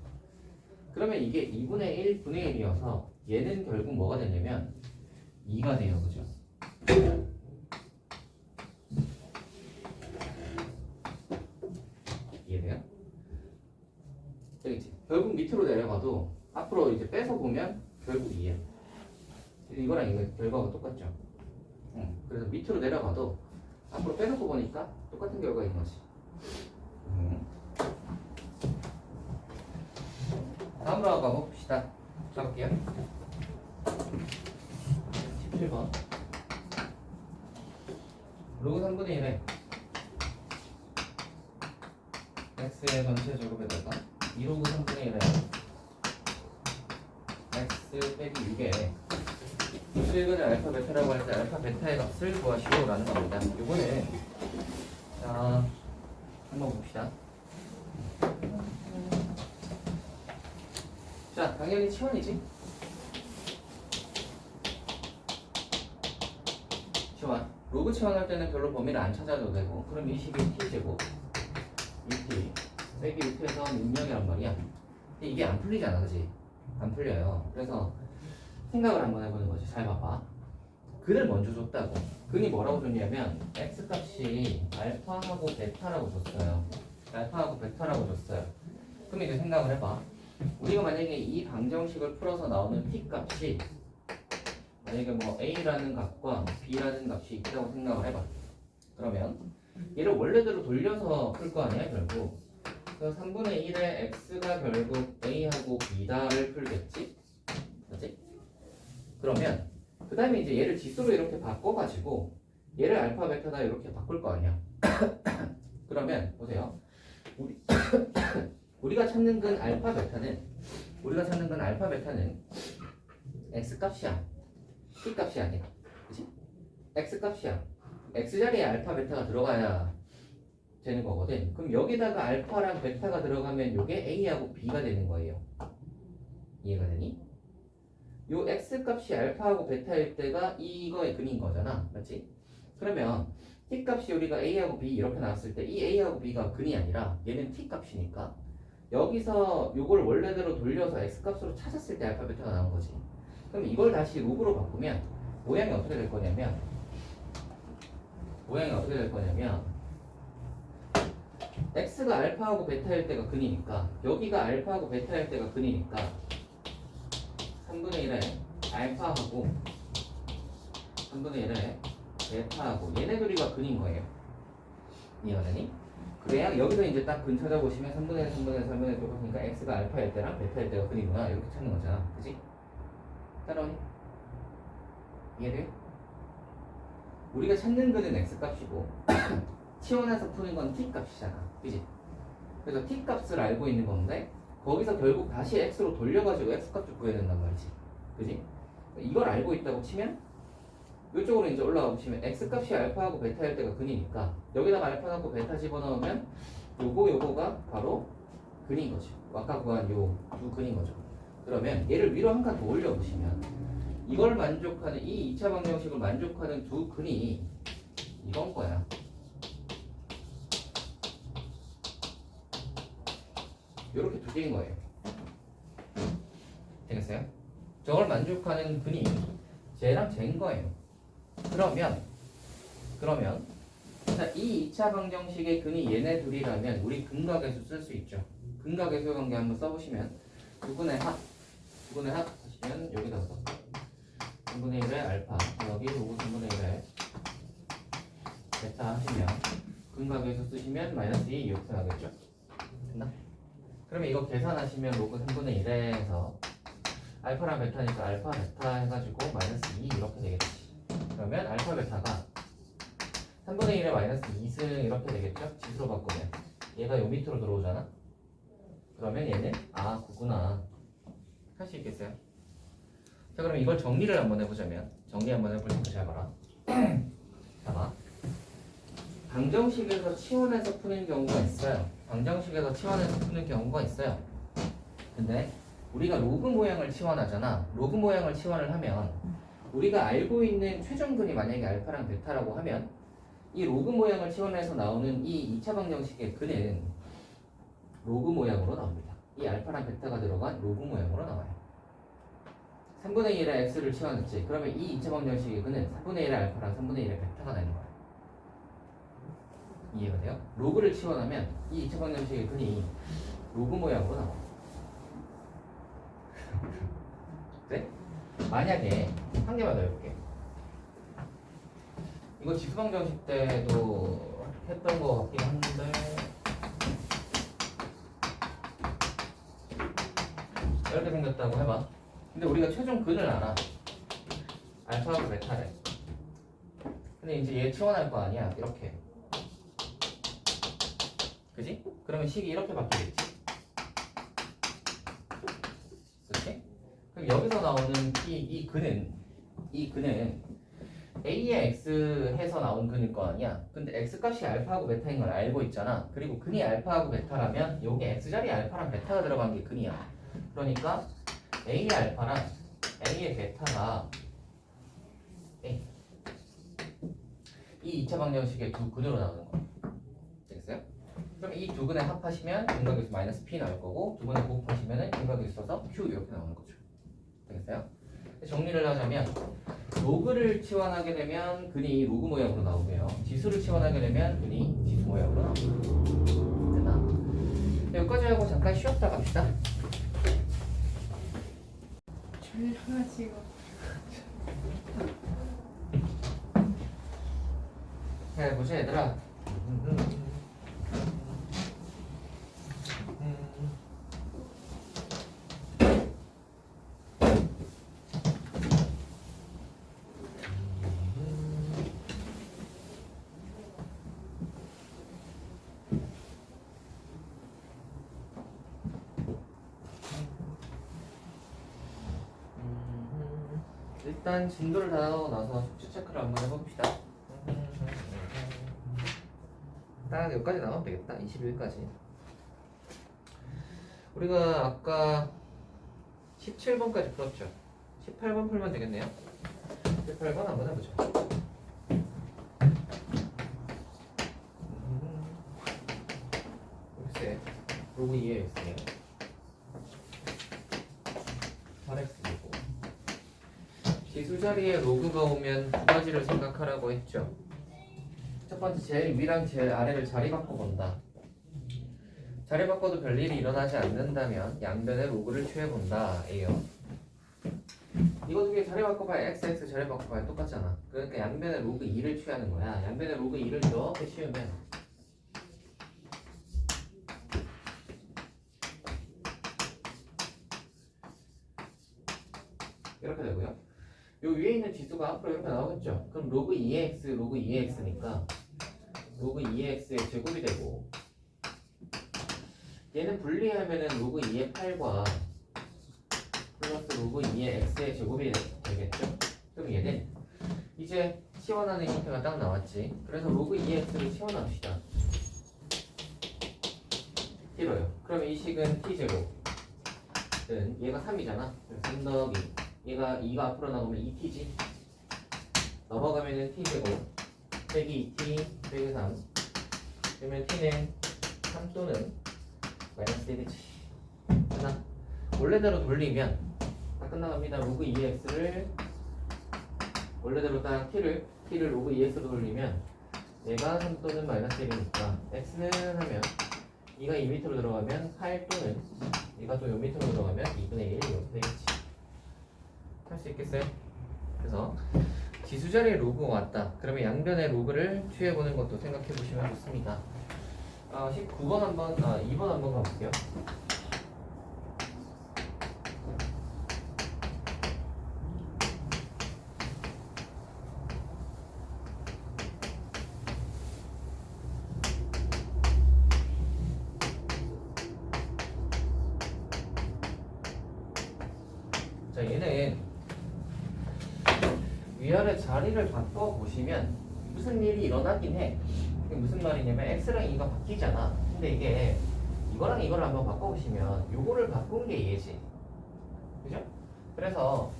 그러면 이게 2분의 1 분의 1이어서 얘는 결국 뭐가 되냐면 2가 돼요. 그죠? 이해돼요? 되겠지? 결국 밑으로 내려가도 앞으로 이제 빼서 보면 결국 2야. 이거랑 이거 결과가 똑같죠? 그래서 밑으로 내려가도 앞으로 빼놓고 보니까 똑같은 결과인 거지. 다음으로 가봅시다. 가볼게요. 17번. 로그 3분의 1에 x의 전체 제곱에다가 2로그 3분의 1에 x 빼기 6에 실근의 알파 베타라고 할 때 알파 베타의 값을 구하시오라는 겁니다. 이거는 자 한번 봅시다. 자 당연히 치환이지. 치환. 로그 치환할 때는 별로 범위를 안 찾아도 되고, 그럼 이 식이 t제곱 2t 빼기 6에서 6이란 말이야. 근데 이게 안 풀리잖아, 그지? 안 풀려요. 그래서 생각을 한번 해보는 거지. 잘 봐봐. 근을 먼저 줬다고. 근이 뭐라고 줬냐면 x값이 알파하고 베타라고 줬어요. 알파하고 베타라고 줬어요. 그럼 이제 생각을 해봐. 우리가 만약에 이 방정식을 풀어서 나오는 t값이 만약에 뭐 a라는 값과 b라는 값이 있다고 생각을 해봐. 그러면 얘를 원래대로 돌려서 풀 거 아니야 결국. 그래서 3분의 1의 x가 결국 a하고 b다를 풀겠지? 그렇지? 그러면 그 다음에 이제 얘를 지수로 이렇게 바꿔가지고 얘를 알파 베타다 이렇게 바꿀 거 아니야. 그러면 보세요. 우리가 찾는 건 알파 베타는 x 값이야. t 값이 아니야. 그치? x 값이야. x 자리에 알파 베타가 들어가야 되는 거거든. 그럼 여기다가 알파랑 베타가 들어가면 요게 a하고 b가 되는 거예요. 이해가 되니? 요 x 값이 알파하고 베타일 때가 이거의 근인 거잖아. 맞지? 그러면 t 값이 우리가 a하고 b 이렇게 나왔을 때 이 a하고 b가 근이 아니라 얘는 t 값이니까 여기서 요걸 원래대로 돌려서 x 값으로 찾았을 때 알파 베타가 나온 거지. 그럼 이걸 다시 로그로 바꾸면 모양이 어떻게 될 거냐면 x가 알파하고 베타일 때가 근이니까 여기가 알파하고 베타일 때가 근이니까 3분의 1에 알파하고 3분의 1에 베타하고 얘네 둘이가 근인 거예요. 이해가 되니? 그래야 여기서 이제 딱 근 찾아보시면 3분의 1, 3분의 1, 3분의 1 똑같으니까 x가 알파일 때랑 베타일 때가 근이구나 이렇게 찾는 거잖아. 그지? 따라오니? 이해돼요? 우리가 찾는 근은 x값이고 치환해서 푸는 건 t값이잖아. 그지? 그래서 t값을 알고 있는 건데 거기서 결국 다시 x로 돌려가지고 x값을 구해야 된단 말이지. 그지? 이걸 알고 있다고 치면 이쪽으로 이제 올라가 보시면 x값이 알파하고 베타일 때가 근이니까 여기다가 알파하고 베타 집어넣으면 요거가 바로 근인 거죠. 아까 구한 요 두 근인 거죠. 그러면 얘를 위로 한 칸 더 올려보시면 이걸 만족하는 이 2차 방정식을 만족하는 두 근이 이건 거야. 이렇게 두 개인 거예요. 되겠어요? 저걸 만족하는 근이 쟤랑 쟤인 거예요. 그러면 자, 이 2차 방정식의 근이 얘네 둘이라면 우리 근각에서 쓸 수 있죠. 근각에서 관계 한번 써보시면 2분의 합 하시면 여기다 써 3분의 1의 알파 여기 로그 3분의 1의 베타 하시면 근각에서 쓰시면 마이너스 2 이렇게 나겠죠. 됐나? 그러면 이거 계산하시면 로그 3분의 1에서 알파랑 베타니까 알파 베타 해가지고 마이너스 2 이렇게 되겠지. 그러면 알파 베타가 3분의 1에 마이너스 2승 이렇게 되겠죠? 지수로 바꾸면 얘가 요 밑으로 들어오잖아. 그러면 얘는 9구나 할 수 있겠어요? 자, 그럼 이걸 정리를 한번 해보자면 정리 한번 해볼 테니까 잘 봐라. 봐봐. 방정식에서 치환해서 푸는 경우가 있어요. 방정식에서 치환해서 푸는 경우가 있어요. 근데 우리가 로그 모양을 치환하잖아. 로그 모양을 치환을 하면 우리가 알고 있는 최종근이 만약에 알파랑 베타라고 하면 이 로그 모양을 치환해서 나오는 이 2차 방정식의 근은 로그 모양으로 나옵니다. 이 알파랑 베타가 들어간 로그 모양으로 나와요. 3분의 1의 x를 치환했지. 그러면 이 2차 방정식의 근은 3분의 1의 알파랑 3분의 1의 베타가 되는 거예요. 이해가 돼요? 로그를 치환하면 이 2차 방정식의 근이 로그 모양으로 나와요. 네? 만약에 한 개만 더 해볼게. 이거 지수방정식 때도 했던 거 같긴 한데 이렇게 생겼다고 해봐. 근데 우리가 최종 근을 알아. 알파하고 베타래. 근데 이제 얘 치환할 거 아니야. 이렇게. 그지? 그러면 식이 이렇게 바뀌겠지. 그렇지? 그럼 여기서 나오는 이 근은 A의 X 해서 나온 근일 거 아니야. 근데 X 값이 알파하고 베타인 걸 알고 있잖아. 그리고 근이 알파하고 베타라면 여기 X자리에 알파랑 베타가 들어간 게 근이야. 그러니까 A의 알파랑 A의 베타가 이 2차 방정식의 두 근으로 나오는 거야. 되겠어요? 그럼 이 두 근에 합하시면 근각에서 마이너스 P 나올 거고 두 근에 곱하시면 근각에 있어서 Q 이렇게 나오는 거죠. 되겠어요? 정리를 하자면 로그를 치환하게 되면 근이 로그 모양으로 나오고요. 지수를 치환하게 되면 근이 지수 모양으로 나옵니다. 됐나? 여기까지 하고 잠깐 쉬었다 갑시다. 졸려가지고 해보자 얘들아. 일단 진도를 다 하고 나서 숙제 체크를 한번 해봅시다. 딱 여기까지 나오면 되겠다. 21까지. 우리가 아까 17번까지 풀었죠. 18번 풀면 되겠네요. 18번 한번 해보죠. 글쎄, 로그 2에 X예요. 8X이고 지수 자리에 로그가 오면 두 가지를 생각하라고 했죠. 첫 번째, 제일 위랑 제일 아래를 자리 바꿔본다. 자리 바꿔도 별일이 일어나지 않는다면 양변의 로그를 취해본다 예요. 이거 두 개 자리 바꿔봐야 XX 자리 바꿔봐야 똑같잖아. 그러니까 양변의 로그 2를 취하는 거야. 양변의 로그 2를 이렇게 취하면 이렇게 되고요. 요 위에 있는 지수가 앞으로 이렇게 나오겠죠. 그럼 로그 2x 로그 2x니까 로그 2x의 제곱이 되고 얘는 분리하면은 로그 2의 8과 플러스 로그 2의 x의 제곱이 되겠죠. 그럼 얘는 이제 치환하는 형태가 딱 나왔지. 그래서 로그 2x를 치환합시다. t로요. 그럼 이 식은 t0는 얘가 3이잖아. 그래서 3 더하기 얘가 2가 앞으로 나가면 2t지. 넘어가면은 t제곱 빼기 2t 빼기 3. 그러면 t는 3 또는 마이너스 1이지. 끝나? 원래대로 돌리면 다 끝나갑니다. 로그 2x를 원래대로 딱 t를 로그 2x로 돌리면 얘가 3 또는 마이너스 1이니까 x는 하면 2가 2 밑으로 들어가면 8 또는 얘가 또 6 밑으로 들어가면 2분의 1 이렇게 되겠지. 할 수 있겠어요? 그래서 지수자리에 로그가 왔다. 그러면 양변의 로그를 취해보는 것도 생각해 보시면 좋습니다. 19번 한번, 2번 한번 가볼게요. 자, 얘는 위아래 자리를 바꿔보시면 무슨 일이 일어나긴 해. 그게 무슨 말이냐면 x랑 2가 바뀌잖아. 근데 이게 이거랑 이거를 한번 바꿔보시면 요거를 바꾼 게 얘지. 그죠? 그래서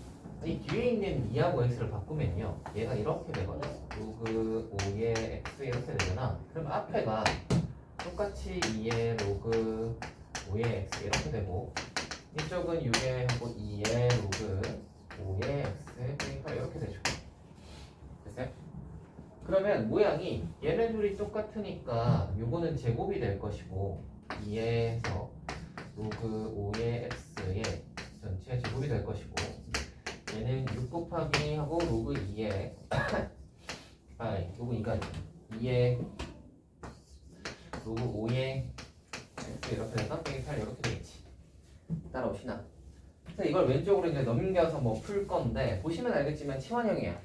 이 뒤에 있는 2하고 x를 바꾸면요 얘가 이렇게 되거든. 로그 5의 x 이렇게 되잖아. 그럼 앞에가 똑같이 2의 로그 5의 x 이렇게 되고 이쪽은 6의 하고 2의 로그 5의 x 그러니까 이렇게 되죠. 됐어요? 그러면 모양이 얘네 둘이 똑같으니까 요거는 제곱이 될 것이고 2에서 로그 5의 x의 전체 제곱이 될 것이고 얘는 6 곱하기 하고 로그 2의 로그 2가 2의 로그 5의 x 이렇게 돼서 빼기 8 이렇게 되겠지. 따라오시나? 그래서 이걸 왼쪽으로 이제 넘겨서 뭐 풀 건데 보시면 알겠지만 치환형이야.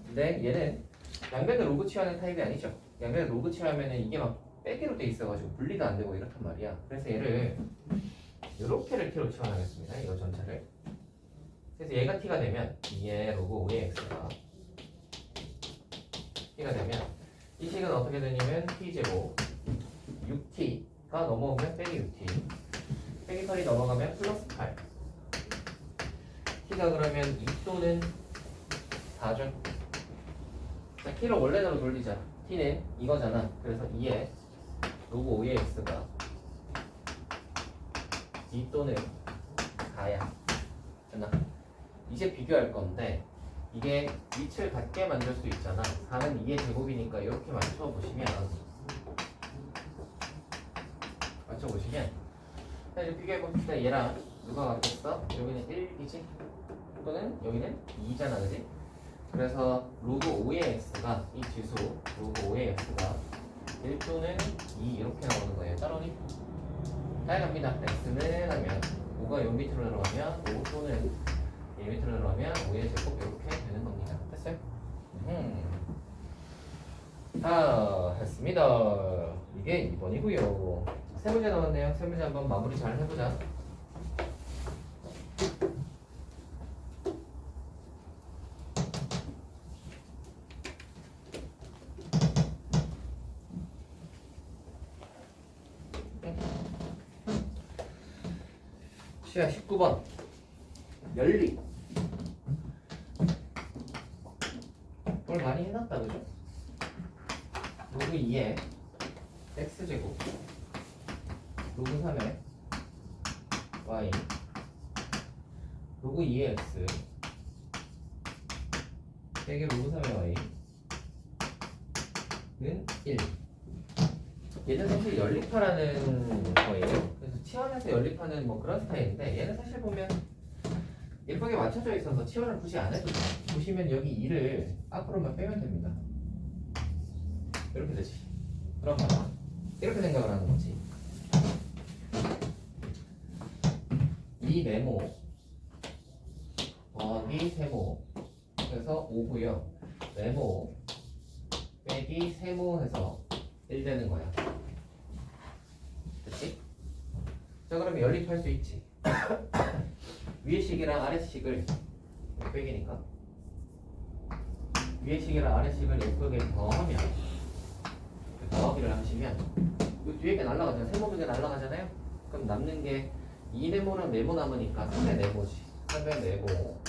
근데 얘는 양변을 로그 취하는 타입이 아니죠. 양변을 로그 취하면은 이게 막 빼기로 돼 있어가지고 분리도 안 되고 이렇단 말이야. 그래서 얘를 이렇게를 t로 치환하겠습니다. 이거 전체를. 그래서 얘가 t가 되면 2의 로그 5의 x가 t가 되면 이 식은 어떻게 되냐면 t제곱 6t가 넘어오면 빼기 6t 빼기 8이 넘어가면 플러스 8 t가 그러면 2 또는 4죠. 자, t를 원래대로 돌리자. t는 이거잖아. 그래서 2에 로그 5의 x가 2 또는 4야. 됐나? 이제 비교할 건데 이게 위치를 같게 만들 수 있잖아. 4는 2의 제곱이니까 이렇게 맞춰보시면 자, 이제 비교해봅시다. 얘랑 누가 같겠어? 여기는 1이지? 또는 여기는 2잖아, 그지? 그래서 로그 5의 x가 이 지수 로그 5의 x가 1 또는 2 이렇게 나오는 거예요. 따라오니? 다양합니다. x는 하면 5가 0 밑으로 들어가면 5 또는 1 밑으로 들어가면 5의 제곱 이렇게 되는 겁니다. 됐어요? 자, 했습니다. 이게 2번이고요. 세 문제 나왔네요. 세 문제 한번 마무리 잘 해보자. 시야 19번 연립. 뭘 많이 해놨다 그죠? 로그 2에 x제곱 로그 3에 y 로그 2의 x 빼기 로그 3의 y는 1. 얘는 사실 연립하라는 거예요. 그래서 치환해서 연립하는 뭐 그런 스타일인데 얘는 사실 보면 예쁘게 맞춰져 있어서 치환을 굳이 안 해도 돼. 보시면 여기 2를 앞으로만 빼면 됩니다. 이렇게 되지. 그럼 봐봐. 이렇게 생각을 하는 거지. 이 네모 더하기 세모 해서 5고요. 네모 빼기 세모 해서 1 되는 거야. 됐지? 자, 그러면 연립할 수 있지. 위의 식이랑 아래 식을 빼기니까 위의 식이랑 아래 식을 예쁘게 더하면 더하기를 하시면 이 뒤에 게 날아가잖아요. 세모 두 개 날아가잖아요. 그럼 남는 게 2네모랑 네모 남으니까 3의 네모지. 3의 네모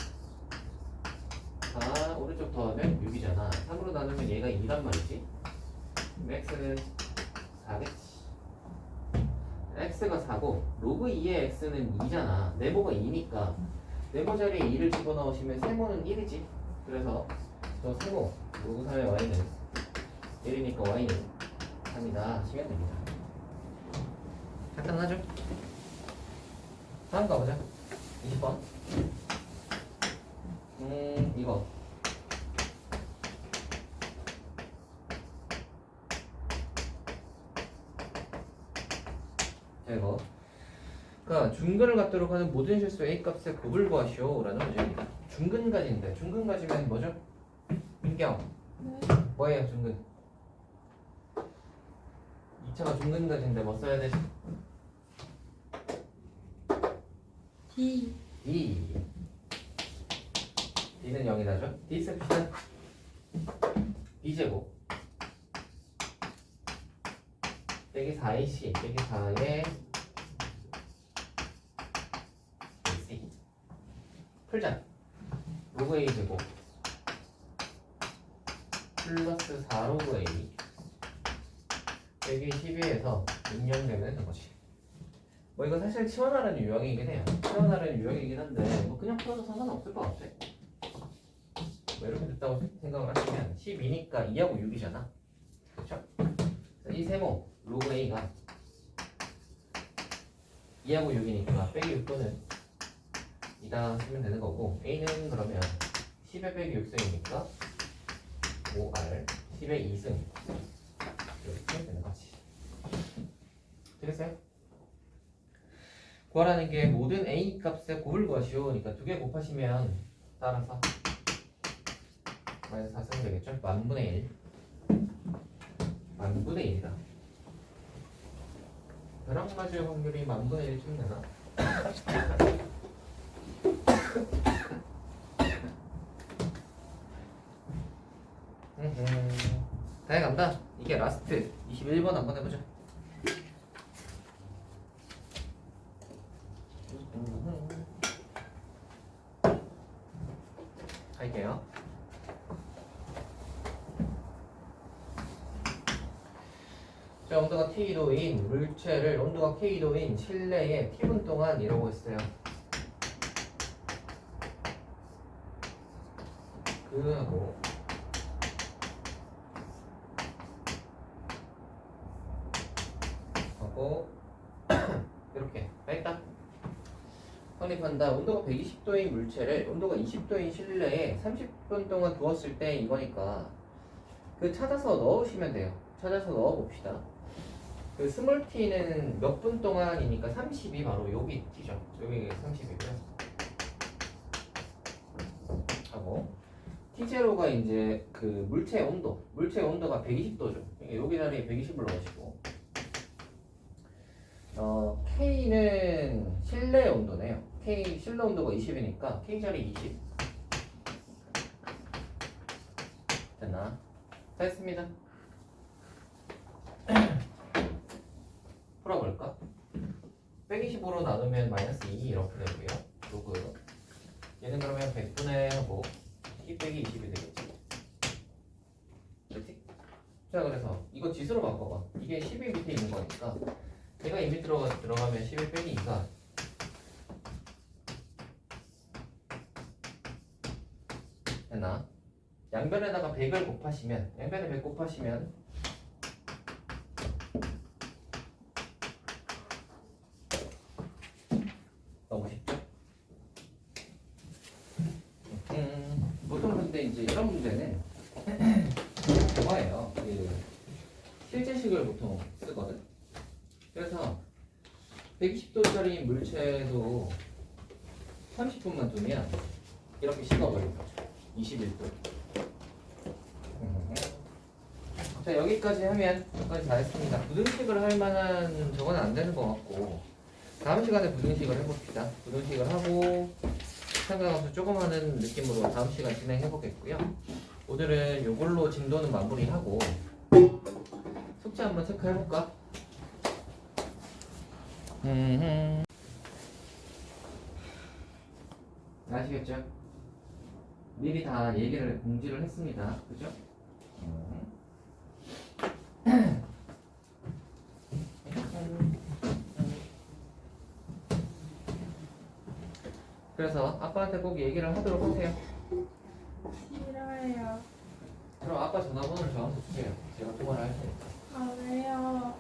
4 오른쪽 더하면 6이잖아. 3으로 나누면 얘가 2란 말이지. 그럼 x는 4겠지. x가 4고 로그 2의 x는 2잖아. 네모가 2니까 네모 자리에 2를 집어넣으시면 세모는 1이지. 그래서 저 세모 로그 3의 y는 1이니까 y는 3이다 하시면 됩니다. 간단하죠? 다음 가보자. 20번. 이거 자 이거 그러니까 중근을 갖도록 하는 모든 실수 A 값의 곱을 구하시오 라는 문제입니다. 중근가지인데 중근가지면 뭐죠? 민경 네. 뭐예요 중근? 2차가 중근가지인데 뭐 써야 되지? D. D D는 0이다죠? D 씁시다. B제곱 빼기 4AC 빼기 4의 AC 풀자. 로그 A 제곱 플러스 4 로그 A 빼기 12에서 응용되면 되는 거지. 뭐 이거 사실 치환하라는 유형이긴 해요. 치환하라는 유형이긴 한데 뭐 그냥 풀어도 상관없을 것 같아. 뭐 이렇게 됐다고 생각을 하시면 12니까 2하고 6이잖아. 그렇죠? 이 세모 로그 A가 2하고 6이니까 빼기 6분은 2다 쓰면 되는 거고 A는 그러면 10에 빼기 6승이니까 5R 10에 2승 이렇게 되는 거지. 되겠어요? 구하라는 게 모든 A 값의 곱을 구하시오. 그러니까 2개 곱하시면 따라서 마이너스 4 쓰면 되겠죠? 만분의 1 만분의 1이다. 벼락 맞을 확률이 만분의 1쯤 되나? 다해 간다. 이게 라스트 21번 한번 해보자. 할게요. 자, 온도가 T도인 물체를 온도가 K도인 실내에 T분 동안 이러고 있어요. 그하고 하고 이렇게 했다. 확립한다. 온도가 120도인 물체를 온도가 20도인 실내에 30분 동안 두었을 때 이거니까 그 찾아서 넣으시면 돼요. 찾아서 넣어봅시다. 그 스몰 t는 몇 분 동안이니까 30이 바로 여기 t죠. 여기 30이고요. 하고 T0가 이제 그 물체 온도가 120도죠. 여기 자리에 120을 넣으시고 K는 실내 온도네요. K 실내 온도가 20이니까 K 자리 20 됐나? 다 했습니다. 풀어볼까? 120으로 나누면 마이너스 2 이렇게 되고요. 로그 얘는 그러면 100분의 하고 T 빼기 20이 되겠지. 그렇지? 자 그래서 이거 지수로 바꿔봐. 이게 10이 밑에 있는 거니까 얘가 이미 들어가면 11 빼기 2가 됐나? 양변에다가 100을 곱하시면 양변에 100 곱하시면 너무 쉽죠? 보통 근데 이제 이런 문제는 그거예요. 그 실제식을 보통 쓰거든. 그래서 120도짜리 물체도 30분만 두면 이렇게 식어버린 거죠. 21도. 자 여기까지 하면 여기까지 다 했습니다. 부등식을 할 만한 저건 안 되는 것 같고 다음 시간에 부등식을 해봅시다. 부등식을 하고 삼각함수 조금 하는 느낌으로 다음 시간 진행해 보겠고요. 오늘은 이걸로 진도는 마무리하고 숙제 한번 체크해 볼까? 아시겠죠? 미리 다 얘기를 공지를 했습니다. 그죠? 그래서 아빠한테 꼭 얘기를 하도록 하세요. 싫어요. 그럼 아빠 전화번호를 저한테 주세요. 제가 통화를 할 테니까. 아, 왜요?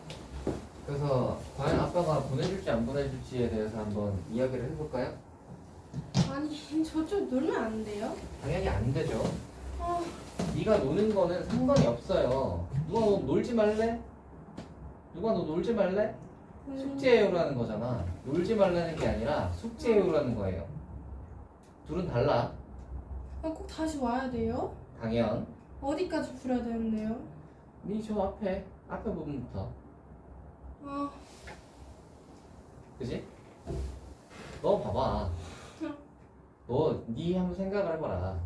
그래서 과연 아빠가 보내줄지 안 보내줄지에 대해서 한번 이야기를 해볼까요? 아니, 저쪽 놀면 안 돼요? 당연히 안 되죠. 아, 네가 노는 거는 상관이 없어요. 누가 너 놀지 말래? 누가 너 놀지 말래? 숙제해요라는 거잖아. 놀지 말라는 게 아니라 숙제해요라는 거예요. 둘은 달라. 꼭 다시 와야 돼요? 당연. 어디까지 풀어야 되는데요? 네 저 앞에 부분부터. 아, 그지? 너 봐봐. 네 한번 생각을 해봐라.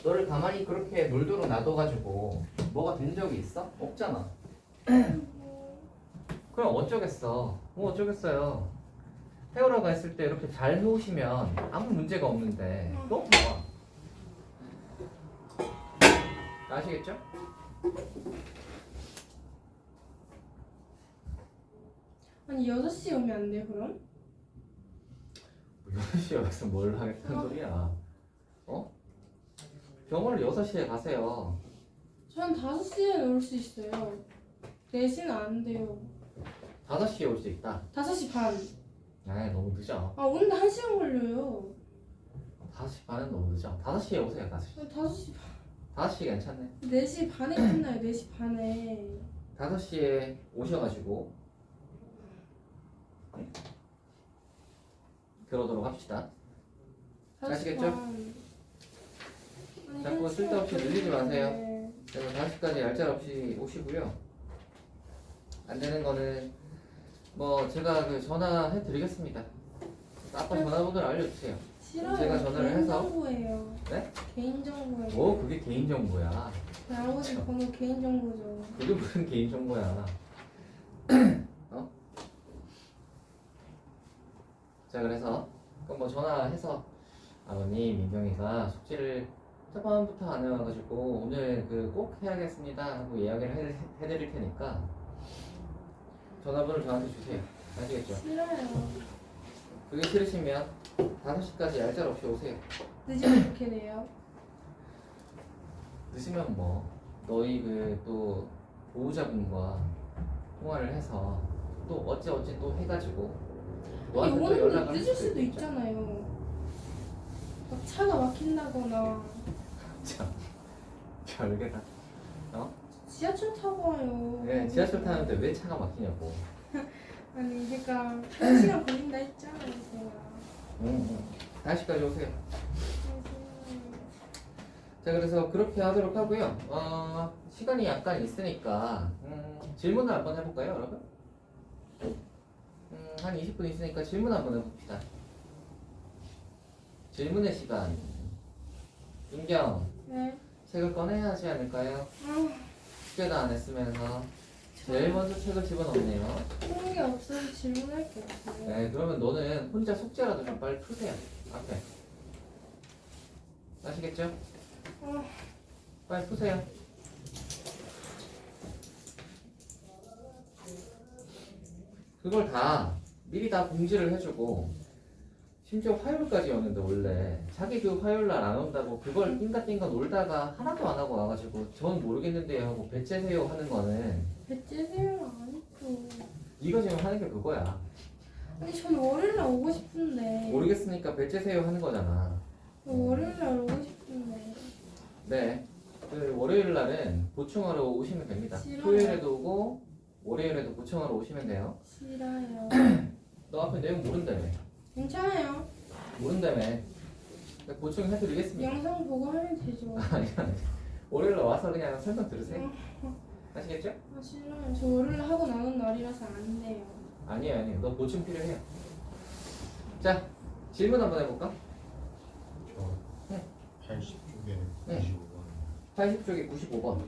너를 가만히 그렇게 놀도록 놔둬가지고 뭐가 된 적이 있어? 없잖아. 그럼 어쩌겠어? 뭐 어쩌겠어요? 해오라고 했을 때 이렇게 잘 해오시면 아무 문제가 없는데 너무 좋아. 아시겠죠? 아니 6시에 오면 안 돼요 그럼? 6시에 와서 뭘 하겠다는 소리야? 어? 병원을 6시에 가세요. 전 5시에 올 수 있어요. 4시는 안 돼요. 5시에 올 수 있다. 5시 반. 아이 너무 늦어. 아 오는데 1시간 걸려요. 5시 반은 너무 늦어. 5시에 오세요. 5시. 5시 반. 5시 괜찮네. 4시 반에 끝나요. 4시 반에. 5시에 오셔가지고 그러도록 합시다. 5시 아시겠죠? 반. 아니, 자꾸 1시간 쓸데없이 늘리지 마세요. 걸리는데. 그래서 5시까지 얄짤없이 오시고요. 안 되는 거는 뭐 제가 그 전화해 드리겠습니다. 아빠 전화번호를 알려주세요. 싫어요. 제가 전화를 해서. 개인정보예요. 네? 개인정보예요. 뭐 그게 개인정보야. 내 아버지 번호 개인정보죠. 그게 무슨 개인정보야. 어? 자 그래서 그럼 뭐 전화해서 아버님 민경이가 숙제를 첫번부터 안 해와가지고 오늘 그 꼭 해야겠습니다 하고 이야기를 해드릴 테니까 전화번호를 저한테 주세요. 아시겠죠? 싫어요. 그게 싫으시면 5시까지 얄짤없이 오세요. 늦으면 어떻게 돼요? 늦으면 뭐 너희 그 또 보호자분과 통화를 해서 또 어찌 또 해가지고 아니 너한테 또 오는데 연락을 할 늦을 수도 있잖아. 있잖아요. 막 차가 막힌다거나 참 별게다. 어? 지하철 타고 와요. 네, 지하철 타는데 왜 차가 막히냐고. 아니 그러니까 1시간 걸린다 했잖아요 제가. 5시까지 오세요. 자 그래서 그렇게 하도록 하고요. 시간이 약간 있으니까 질문을 한번 해볼까요 여러분? 한 20분 있으니까 질문 한번 해봅시다. 질문의 시간. 인경 네. 책을 꺼내야 하지 않을까요? 숙제도 안 했으면서 제일 먼저 책을 집어넣네요. 그런 게 없어서 질문할 게 없어요. 네 그러면 너는 혼자 숙제라도 좀 빨리 푸세요. 앞에 아시겠죠? 빨리 푸세요. 그걸 다 미리 다 공지를 해주고 심지어 화요일까지 오는데 원래 자기 그 화요일날 안 온다고 그걸 띵가띵가 놀다가 하나도 안 하고 와가지고 전 모르겠는데 하고 배째세요 하는 거는 배째세요 아니죠. 네가 지금 하는 게 그거야. 아니 전 월요일날 오고 싶은데. 모르겠으니까 배째세요 하는 거잖아. 월요일날 오고 싶은데. 네. 그 월요일날은 보충하러 오시면 됩니다. 싫어요. 토요일에도 오고 월요일에도 보충하러 오시면 돼요. 싫어요. 너 앞에 내용 모른다며. 괜찮아요. 모른다며. 보충해드리겠습니다. 영상 보고 하면 되죠. 아니 월요일날 와서 그냥 설명 들으세요. 아시겠죠? 아 싫어요. 저 월요일 하고 나온 날이라서 안 돼요. 아니에요. 너 보충 필요해요. 자 질문 한번 해볼까? 저 네. 80쪽에 네. 95번 80쪽에 95번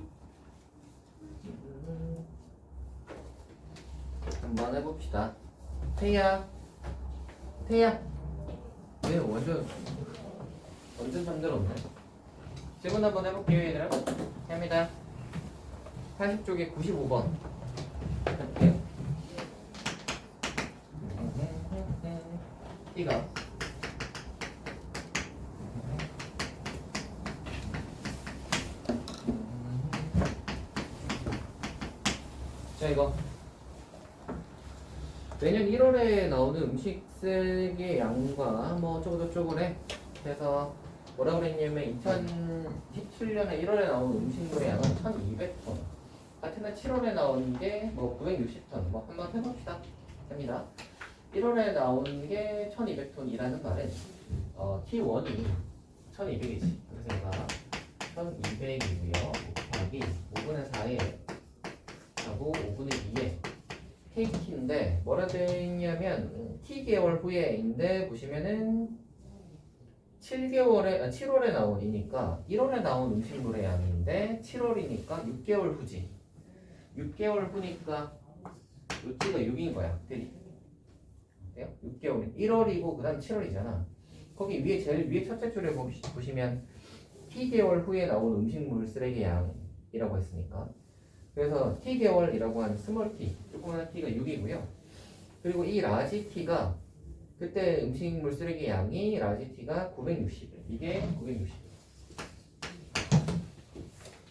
한번 해봅시다. 태야 네, 완전 잠들었네. 질문 한번 해볼게요, 얘들아. 합니다. 80쪽에 95번. 해볼게요. T가 자, 이거 매년 1월에 나오는 음식세의 양과 뭐 어쩌고저쩌고래. 그래서 뭐라 그랬냐면 2017년에 1월에 나온 음식물의 양은 1200톤. 같은 해 7월에 나온 게 뭐 960톤. 뭐 한번 해봅시다. 됩니다. 1월에 나온 게 1200톤이라는 말은 T1이 1200이지. 그래서 얘가 1200이고요. 곱하기 5분의 4에 하고 5분의 2에 KT인데 뭐라 되어 있냐면 T개월 후에인데 보시면은 7월에 나온이니까 1월에 나온 음식물의 양인데 7월이니까 6개월 후지. 6개월 후니까 요 T가 6인 거야. 대리. 6개월. 1월이고 그 다음 7월이잖아. 거기 위에 제일 위에 첫째 줄에 보시면 T개월 후에 나온 음식물 쓰레기 양이라고 했으니까. 그래서 T개월이라고 하는 스몰 t, 조그마한 t가 6이고요. 그리고 이 라지 t가 그때 음식물 쓰레기 양이 라지 t가 960. 이게 960.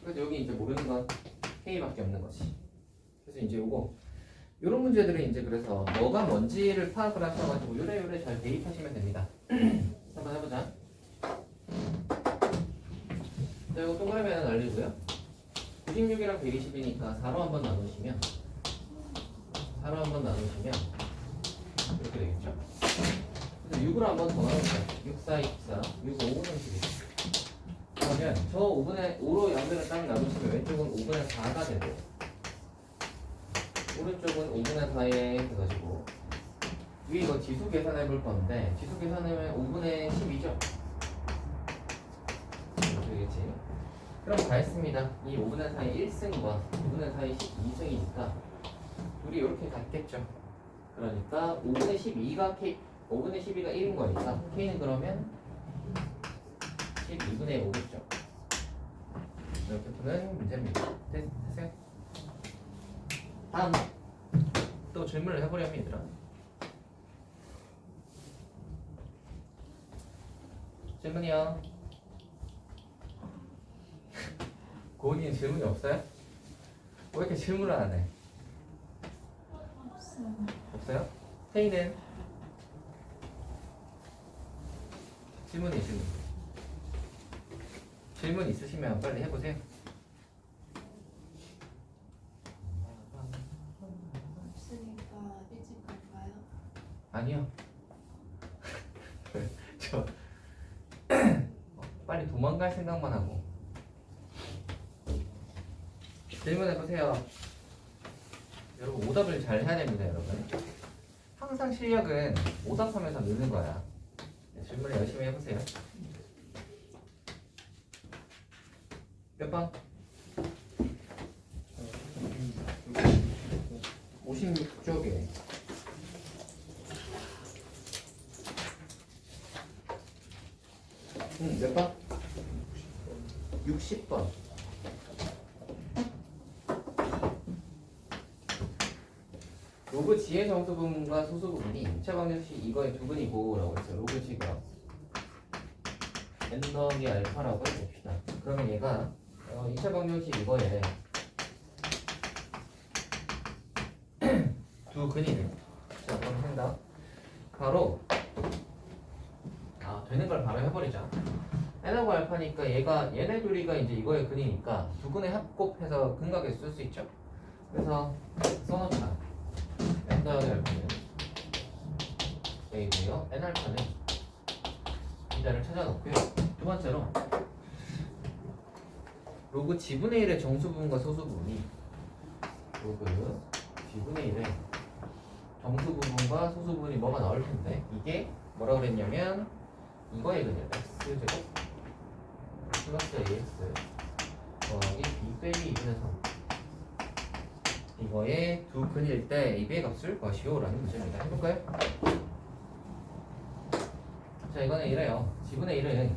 그래서 여기 이제 모르는 건 K밖에 없는 거지. 그래서 이제 요런 문제들은 이제 그래서 뭐가 뭔지를 파악을 하셔가지고 요래요래 잘 대입하시면 됩니다. 한번 해보자. 자, 이거 동그라미 하나 날리고요. 96이랑 120이니까 4로 한번 나누시면 이렇게 되겠죠? 그래서 6으로 한번 더 나눕니다. 6, 4, 24, 6, 5, 31. 그러면 저 5로 양변을 딱 나누시면 왼쪽은 5분의 4가 되고 오른쪽은 5분의 4에 해가지고 위에 이거 지수 계산해 볼 건데 지수 계산하면 5분의 12죠? 되겠지? 그럼 다 했습니다. 이 5분의 4의 1승과 5분의 4의 12승이니까 둘이 이렇게 같겠죠? 그러니까 5분의 12가 1인 거니까 K는 그러면 12분의 5겠죠? 이렇게 푸는 문제입니다. 됐어요? 다음 또 질문을 해보려면 얘들아 질문이요. 고은이는 질문이 없어요? 왜 이렇게 질문을 안 해? 없어요? 태희는? 질문 있으시면 빨리 해보세요. 없으니까 일찍 갈까요? 아니요. 빨리 도망갈 생각만 하고 질문해보세요. 여러분 오답을 잘 해야 됩니다. 여러분 항상 실력은 오답하면서 느는 거야. 질문을 열심히 해보세요. 몇 번? 56쪽에 몇 번? 60번. 로그 G의 정수 부분과 소수 부분이 입체 방정식 이거의 두 근이고 라고 했어요. 로그 G가 n 더하기 알파라고 해봅시다. 그러면 얘가 입체 방정식 이거에 두 근이네. 자, 그럼 한다. 바로 되는 걸 바로 해버리자. n하고 알파니까 얘네 둘이가 이제 이거의 근이니까 두 근의 합곱해서 근각에 쓸 수 있죠. 그래서 써놓자. n 더하기 알파는 A고요. n 알파는 B자를 찾아놓고요. 두 번째로 로그 G분의 1의 정수 부분과 소수 부분이 로그 G분의 1의 정수 부분과 소수 부분이 뭐가 나올 텐데 이게 뭐라 그랬냐면 이거의 근이에요. x제곱 플러스 ax 더하기 b 빼기 2분의 3 이거의 두 근일 때 이 배의 값을 구하시오 라는 문제입니다. 해볼까요? 자, 자 이거는 이래요. 지분의 1은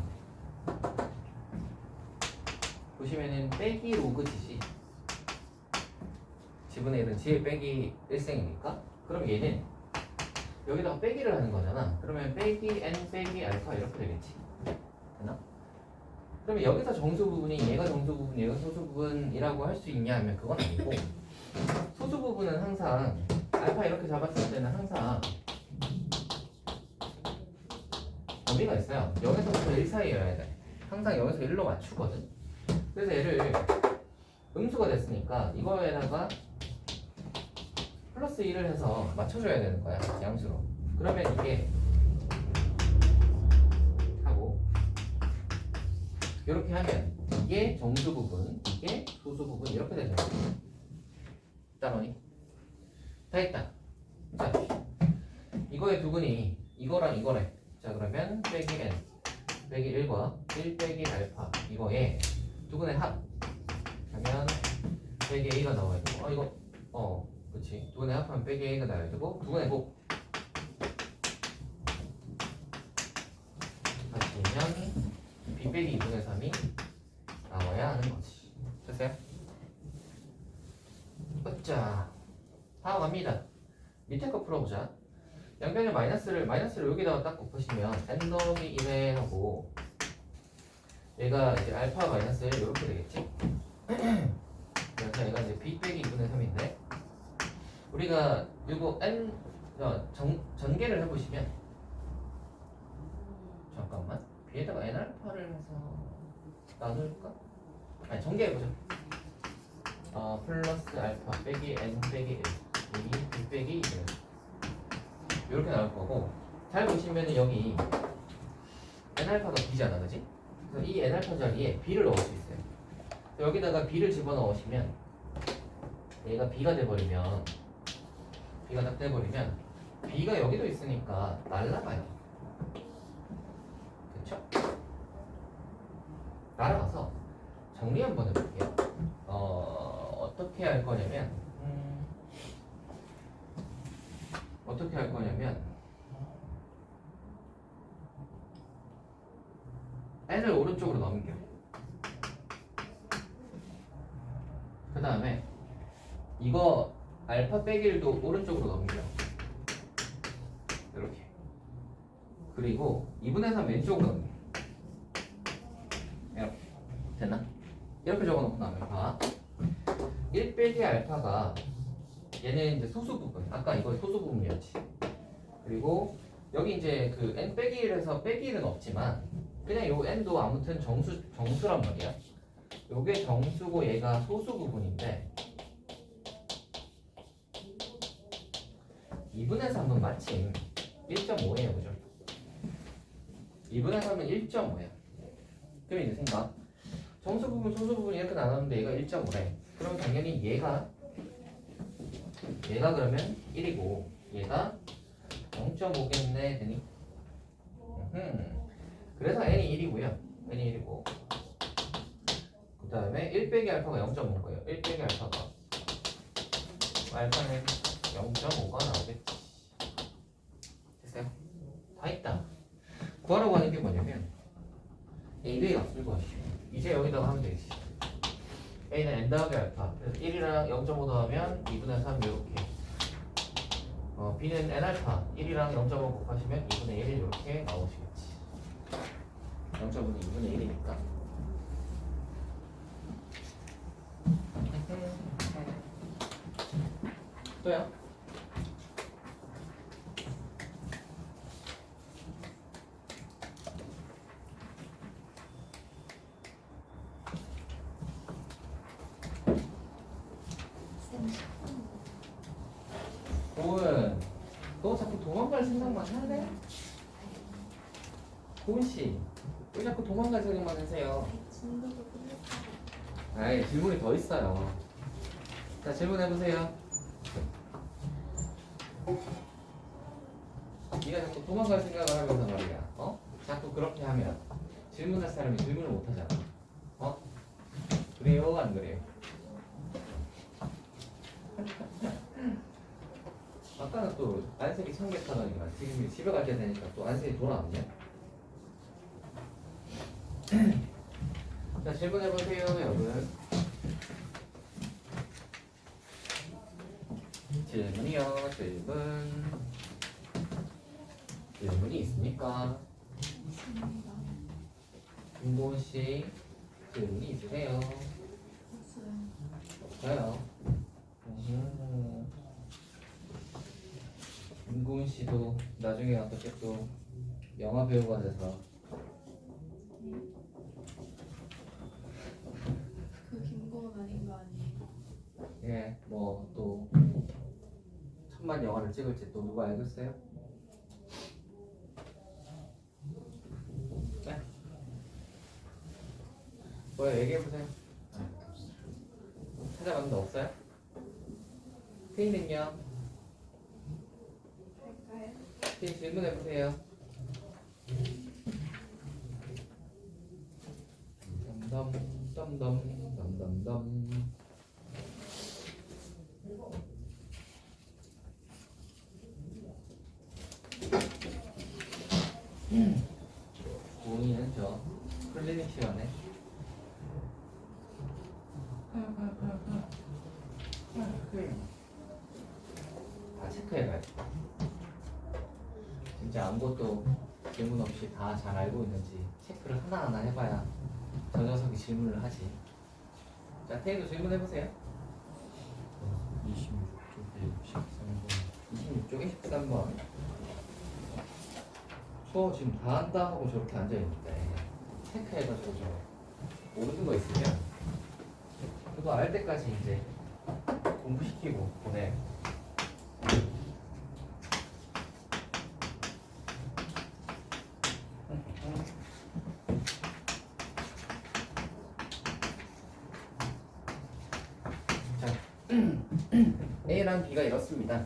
보시면은 빼기 로그 지시. 지분의 1은 지 빼기 1생이니까 그럼 얘는 여기다가 빼기를 하는 거잖아. 그러면 빼기 n 빼기 알파 이렇게 되겠지. 되나? 그러면 여기서 정수 부분이 얘가 정수 부분, 얘가 소수 부분이라고 할 수 있냐 하면 그건 아니고 소수 부분은 항상 알파 이렇게 잡았을 때는 항상 범위가 있어요. 0에서부터 1 사이여야 돼. 항상 0에서 1로 맞추거든. 그래서 얘를 음수가 됐으니까 이거에다가 플러스 1을 해서 맞춰줘야 되는 거야. 양수로. 그러면 이게 하고 이렇게 하면 이게 정수 부분, 이게 소수 부분 이렇게 되는 거야. 따라오니? 다 했다. 자, 이거의 두근이 이거랑 이거래. 자 그러면 빼기 n 빼기 1과 1 빼기 알파 이거에 두근의 합 하면 빼기 a가 나와야 되고 이거 그렇지. 두근의 합하면 빼기 a가 나와야 되고 두근의 곱 하시면 b 빼기 2분의 3이 나와야 하는 거지. 됐어요? 자 다음 갑니다. 밑에 거 풀어보자. 양변의 마이너스를 여기다가 딱 곱하시면 n 더하기 1에 하고 얘가 이제 알파 마이너스 1 이렇게 되겠지. 그래서 얘가 이제 b 빼기 2분의 3인데 우리가 이거 n 전개를 해보시면 잠깐만 b에다가 n 알파를 해서 나눌까? 아니 전개해보자. 플러스 알파 빼기 n 빼기 1 여기 b 빼기 2분의 이렇게 나올 거고 잘 보시면은 여기 n알파가 b잖아, 그지? 그래서 이 n알파 자리에 b를 넣을 수 있어요. 여기다가 b를 집어넣으시면 얘가 b가 돼버리면 b가 딱 돼버리면 b가 여기도 있으니까 날라가요. 그쵸? 날아가서 정리 한번 해볼게요. 어떻게 할 거냐면 n을 오른쪽으로 넘겨. 그 다음에 이거 알파 빼기 1도 오른쪽으로 넘겨. 이렇게. 그리고 2분의 3 왼쪽으로 넘겨. 이렇게. 됐나? 이렇게 적어놓고 나면 봐. 1 빼기 알파가 얘는 이제 소수 부분. 아까 이거 소수 부분이었지. 그리고 여기 이제 그 n 빼기 1에서 빼기 1은 없지만 그냥 요 n도 아무튼 정수란 말이야. 요게 정수고 얘가 소수 부분인데 2분의 3은 마침 1.5예요, 그죠? 2분의 3은 1.5야. 그럼 이제 생각. 정수 부분, 소수 부분 이렇게 나눴는데 얘가 1.5래. 그럼 당연히 얘가 그러면 1이고 얘가 0.5겠네 되니? 그래서 n이 1이고요. n이 1이고 그 다음에 1 빼기 알파가 0.5인 거예요. 1 빼기 알파가 알파는 0.5가 나오겠지. 됐어요? 다 있다. 구하라고 하는 게 뭐냐면 a의 값을 구하시오. 이제 여기다가 하면 되겠지. a는 n 더하기 알파. 그래서 1이랑 0.5 더하면 2분의 3 이렇게. b는 n 알파. 1이랑 0.5 곱하시면 2분의 1 이렇게 나오시겠지. 0.5는 2분의 1이니까. 또요? 고은, 너 자꾸 도망갈 생각만 하네? 고은씨, 왜 자꾸 도망갈 생각만 하세요? 진도도 끝났다. 아이, 질문이 더 있어요. 자, 질문해보세요. 네가 자꾸 도망갈 생각을 하면서 말이야. 자꾸 그렇게 하면 질문할 사람이 질문을 못하잖아. 그래요? 안 그래요? 아까는 또 안색이 청객하더니만 지금 집에 갈 때 되니까 또 안색이 돌아왔네. 자, 질문해보세요, 여러분. 질문이요, 질문. 질문이 있습니까? 있습니다. 김고은 씨, 질문이 있으세요? 없어요. 없어요. 김고은 씨도 나중에 어떻게 또 영화 배우가 돼서 그 김고은 아닌 거 아니에요? 예, 뭐 또 천만 영화를 찍을지 또 누가 알겠어요? 네. 뭐야, 얘기해보세요. 찾아봤는데 없어요? 피디는요? 할까요? 피디 질문해보세요. 덤덤. 고은이는 저 클리닉 시간에 다 체크해가야지. 진짜 아무것도 질문 없이 다 잘 알고 있는지 체크를 하나하나 해봐야 저 녀석이 질문을 하지. 자, 태희도 질문해보세요. 26쪽에 13번. 26쪽에 13번. 저 지금 다 한다 하고 저렇게 앉아있는데 체크해가지고 저 모르는 거 있으면 그거 알 때까지 이제 공부시키고 보내. 자, A랑 B가 이렇습니다.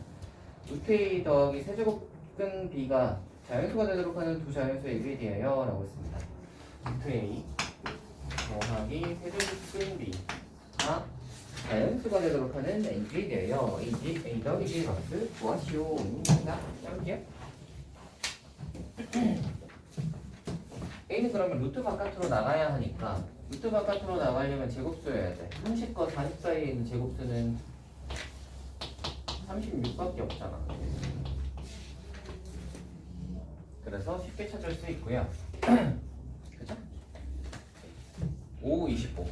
루트 A 더하기 세제곱근 B가 자연수가 되도록 하는 두 자연수의 일일이에요 라고 했습니다. 루트 A 더하기 세제곱근 B가 자연수가 되도록 하는 일일이에요. A 더하기 B 값을 구하시오. 입니다. 여기요. A는 그러면 루트 바깥으로 나가야 하니까 루트 바깥으로 나가려면 제곱수여야 돼. 30과 40 사이에 있는 제곱수는 36밖에 없잖아. 그래서 쉽게 찾을 수 있고요. 그죠? 5, 25,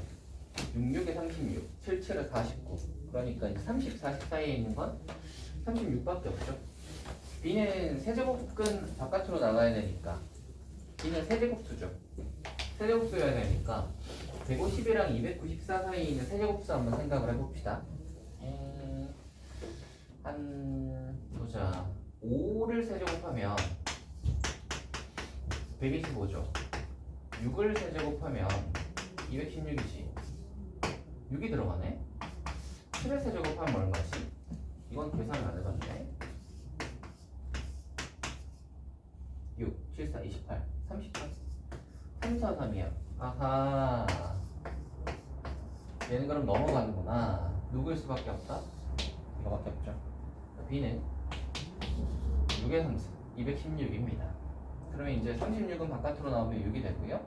66에 36, 77에 49. 그러니까 이제 30, 40 사이에 있는 건 36밖에 없죠. B는 세제곱근 바깥으로 나가야 되니까 B는 세제곱수죠. 세제곱수여야 되니까 150이랑 294 사이에 있는 세제곱수 한번 생각을 해봅시다. 한 보자. 5를 세제곱하면 125죠. 6을 세제곱하면 216이지. 6이 들어가네. 7을 세제곱하면 얼마지? 이건 계산을 안 해봤네. 6, 7, 4, 28, 38, 3, 4, 3이야. 아하. 얘는 그럼 넘어가는구나. 누구일 수밖에 없다? 이거밖에 없죠. B는 6의 상수 216입니다. 그러면 이제 36은 바깥으로 나오면 6이 되고요.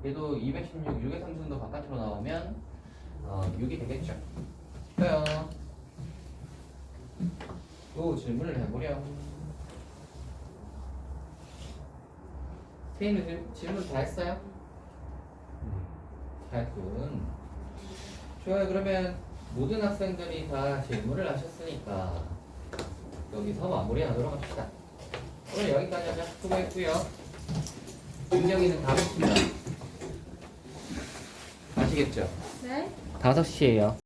얘도 216, 6의 상수도 바깥으로 나오면 6이 되겠죠. 그래요. 또 질문을 해보렴. 태희는 질문 다 했어요? 다 했군. 좋아요. 그러면 모든 학생들이 다 질문을 하셨으니까 여기서 마무리하도록 합시다. 오늘 여기까지 하자. 수고했고요. 윤경이는 다음 시입니다. 아시겠죠? 네? 5시에요.